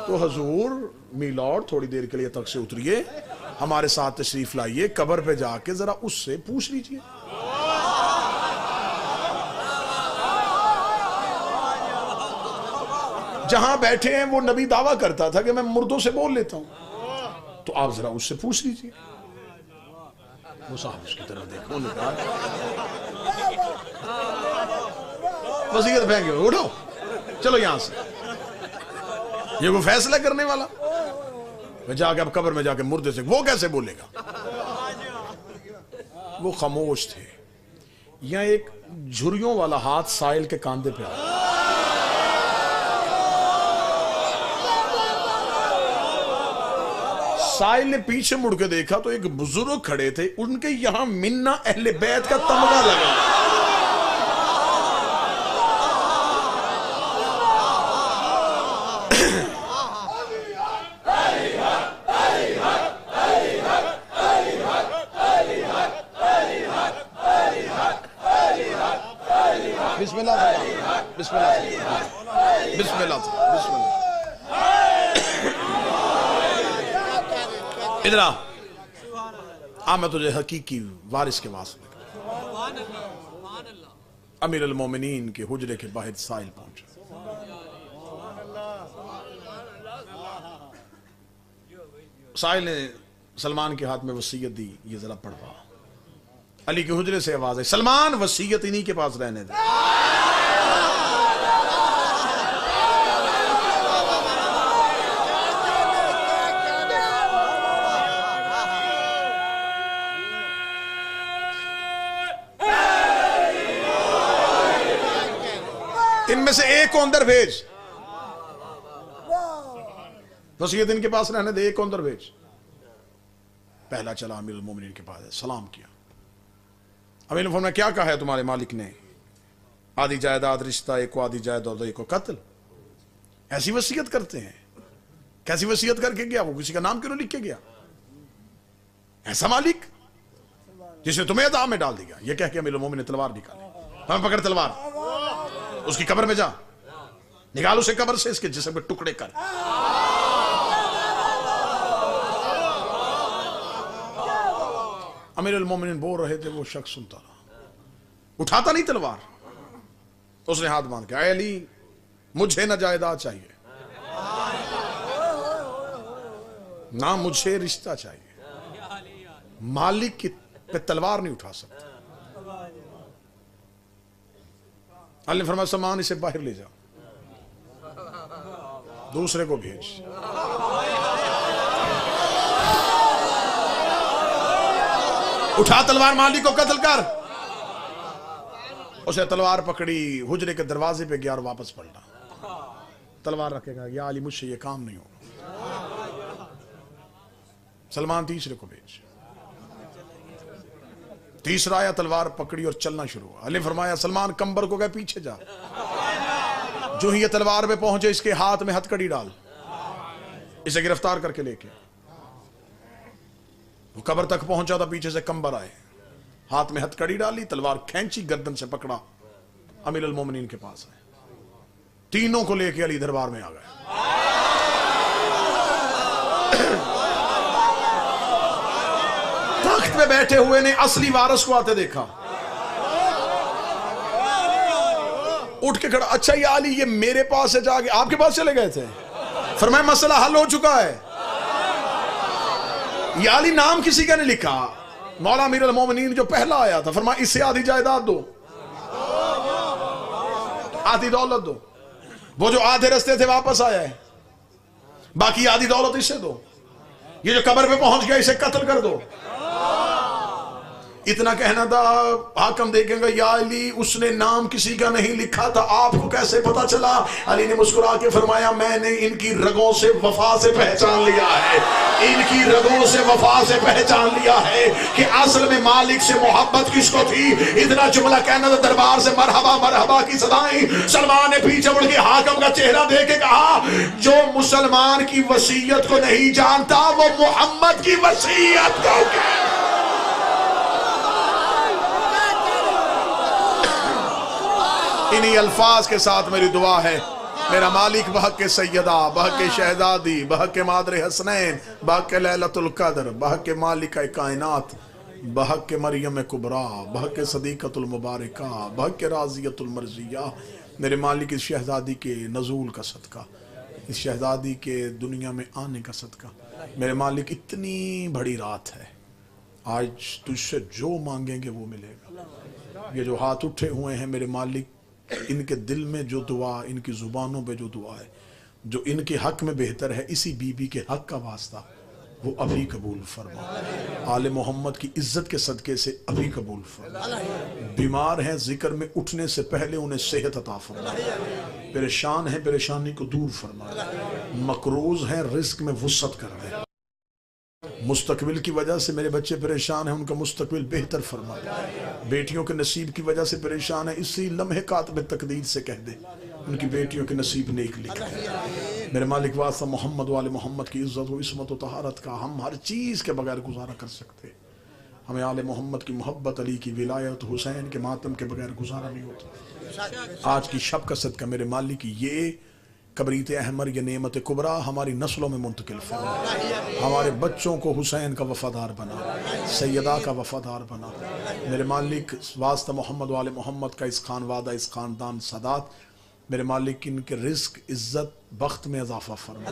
तो हजूर मिलॉर्ड थोड़ी देर के लिए तक से उतरिए, हमारे साथ तशरीफ लाइए, कब्र पे जाके जरा उससे पूछ लीजिए। जहां बैठे हैं वो नबी दावा करता था कि मैं मुर्दों से बोल लेता हूं, तो आप जरा उससे पूछ लीजिए। वो साहब उसकी तरफ देखो, उन्होंने कहा वसीयत फेंके, उठो चलो यहां से, ये वो फैसला करने वाला। मैं जाके अब कब्र में जाके मुर्दे से वो कैसे बोलेगा? वो खामोश थे। यहां एक झुर्रियों वाला हाथ साहिल के कांधे पे आया। साहिल ने पीछे मुड़ के देखा तो एक बुजुर्ग खड़े थे, उनके यहां मिन्ना अहले बैत का तमगा लगा। बिस्मिल्लाह बिस्मिल्लाह बिस्मिल्लाह बिस्मिल्लाह। इधर आ, मैं तुझे हकीकी वारिस के वास्ते। अमीर अल मोमिनीन के हुजरे के बाहर साहिल पहुंचा। साहिल ने सलमान के हाथ में वसीयत दी, ये जरा पढ़वा। अली के हुजरे से आवाज है, सलमान वसीयत इन्हीं के पास रहने दे। इनमें से एक को अंदर भेज, वसीयत इनके पास रहने दे, एक को अंदर भेज। पहला चला अमीर अल मोमिनीन के पास, सलाम किया। अमीर ने फरमाया, क्या कहा है तुम्हारे मालिक ने? आधी जायदाद रिश्ता, एक को आधी जायदाद, एक को कत्ल। ऐसी वसीयत करते हैं? कैसी वसीयत करके गया वो? किसी का नाम क्यों लिख के गया? ऐसा मालिक जिसने तुम्हें अदाब में डाल दिया। ये कह के अमीर अल मोमिनीन ने तलवार निकाली। हम पकड़ तलवार, उसकी कब्र में जा, निकाल उसे कब्र से, इसके जिस्म के टुकड़े कर। अमीर अल मोमिनीन बोल रहे थे, वो शख्स सुनता रहा, उठाता नहीं तलवार। उसने हाथ बांध के, आए अली, मुझे ना जायदाद चाहिए, ना मुझे रिश्ता चाहिए, मालिक की पे तलवार नहीं उठा सकता। अल्लाह ने फरमाया, सलमान इसे बाहर ले जाओ, दूसरे को भेज। उठा तलवार, मालिक को कत्ल कर। उसे तलवार पकड़ी, हुजरे के दरवाजे पे गया और वापस पलटा, तलवार रखेगा, या अली मुझसे ये काम नहीं होगा। सलमान तीसरे को भेज। तीसरा आया, तलवार पकड़ी और चलना शुरू हुआ। अली फरमाया, सलमान कंबर को गए पीछे जा। जो ही ये तलवार पे पहुंचे, इसके हाथ में हथकड़ी डाल, इसे गिरफ्तार करके लेके। वो कब्र तक पहुंचा था, पीछे से कंबर आए, हाथ में हथकड़ी डाली, तलवार खींची, गर्दन से पकड़ा, अमीर अल मोमिनीन के पास आए। तीनों को लेके अली दरबार में आ गए। तख्त पे बैठे हुए ने असली वारिस को आते देखा, उठ के खड़ा, अच्छा ये अली, ये मेरे पास से जाके आपके पास चले गए थे? फरमाया, मसला हल हो चुका है। ये अली नाम किसी का नहीं लिखा। मौला अमीर अल मोमिनीन जो पहला आया था, फरमाया, इससे आधी जायदाद दो, आधी दौलत दो। वो जो आधे रास्ते थे वापस आया है, बाकी आधी दौलत इसे दो। ये जो कब्र पे पहुंच गया, इसे कत्ल कर दो। इतना कहना था, हाकम देखेंगे, या अली, उसने नाम किसी का नहीं लिखा था, आपको कैसे पता चला? अली ने मुस्कुरा के फरमाया, मैंने इनकी रगों से वफा से पहचान लिया है, इनकी रगों से वफा से पहचान लिया है कि असल में मालिक से मोहब्बत किसको थी। इतना जुमला कहना था, दरबार से मरहबा मरहबा की सदाएं। सलमान ने पीछे मुड़ के हाकम का चेहरा देख के कहा, जो मुसलमान की वसीयत को नहीं जानता, वो मोहम्मद की वसीयत को क्या? इन्हीं अल्फाज के साथ मेरी दुआ है, मेरा मालिक बहक के सैयदा, बहक के शहजादी, बहक के मादर हसनैन, बहक के लैलतुल कद्र, बहक के मालिक कायनात, बहक के मरियम कुबरा, बहक के सदीकतुल मुबारका, बहक के राजियतुल मर्जिया, मेरे मालिक इस शहजादी के नजूल का सदका, इस शहजादी के दुनिया में आने का सदका। मेरे मालिक, इतनी बड़ी रात है, आज तुझसे जो मांगेंगे वो मिलेगा। ये जो हाथ उठे हुए हैं मेरे मालिक, इनके दिल में जो दुआ, इनकी ज़ुबानों पे जो दुआ है, जो इनके हक में बेहतर है, इसी बीबी के हक का वास्ता वो अभी कबूल फरमा। आले मोहम्मद की इज्जत के सदके से अभी कबूल फरमा। बीमार हैं, जिक्र में उठने से पहले उन्हें सेहत अता फरमा। परेशान हैं, परेशानी को दूर फरमा। मकरूज हैं, रिस्क में वुसअत कर दे। मुस्तकबिल की वजह से मेरे बच्चे परेशान हैं, उनका मुस्तकबिल बेहतर फरमा। बेटियों के नसीब की वजह से परेशान है, इसी लम्हे कातब तकदीर से कह दे उनकी बेटियों के नसीब नेक लिख। मेरे मालिक वास्ता मोहम्मद वाले मोहम्मद की इज्जत व इस्मत व तहारत का हम हर चीज़ के बगैर गुजारा कर सकते। हमें आले मोहम्मद की मोहब्बत, अली की विलायत, हुसैन के मातम के बगैर गुजारा नहीं होता। आज की शब का सदका मेरे मालिक ये कबरीत अहमर, ये नेमत कुबरा हमारी नस्लों में मुंतकिल फरमा। हमारे बच्चों को हुसैन का वफादार बना, सैयदा का वफादार बना। मेरे मालिक वास्ता मोहम्मद वाले मोहम्मद का इस खानवादा, इस खानदान सदात, मेरे मालिक इनके रिस्क, इज़्ज़त, बख्त में इजाफा फरमा।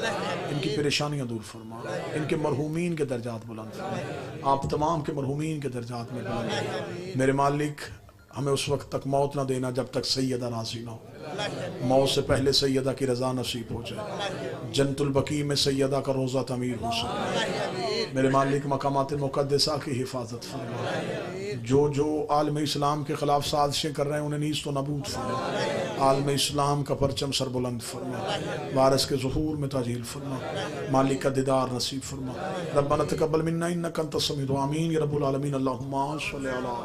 इनकी परेशानियाँ दूर फरमा। इनके मरहूमीन के दर्जात बुलंद फरमा। आप तमाम के मरहूमीन के दर्जात में बुलंद फरमा। मेरे मालिक हमें उस वक्त तक मौत ना देना जब तक सैयदा राजी ना हो। मौत से पहले सैयदा की रज़ा नसीब हो जाए। जन्नतुल बकी में सैयदा का रोज़ा तमीर हो सके। मेरे मालिक मकामात मुक़द्दसा की हिफाजत फरमा। जो आलम इस्लाम के ख़िलाफ़ साजिशें कर रहे हैं उन्हें नीज़ तो नबूद फरमा। आलम इस्लाम का परचम सरबुलंद फरमा। वारिस के ज़ुहूर में ताजील फरमा। मालिक का दीदार नसीब फरमा। रब्बना तक़ब्बल मिन्ना इन्नका अंतस समीउल आमीन। या रब्बुल आलमीन अल्लाहुम्मा सल्लि अला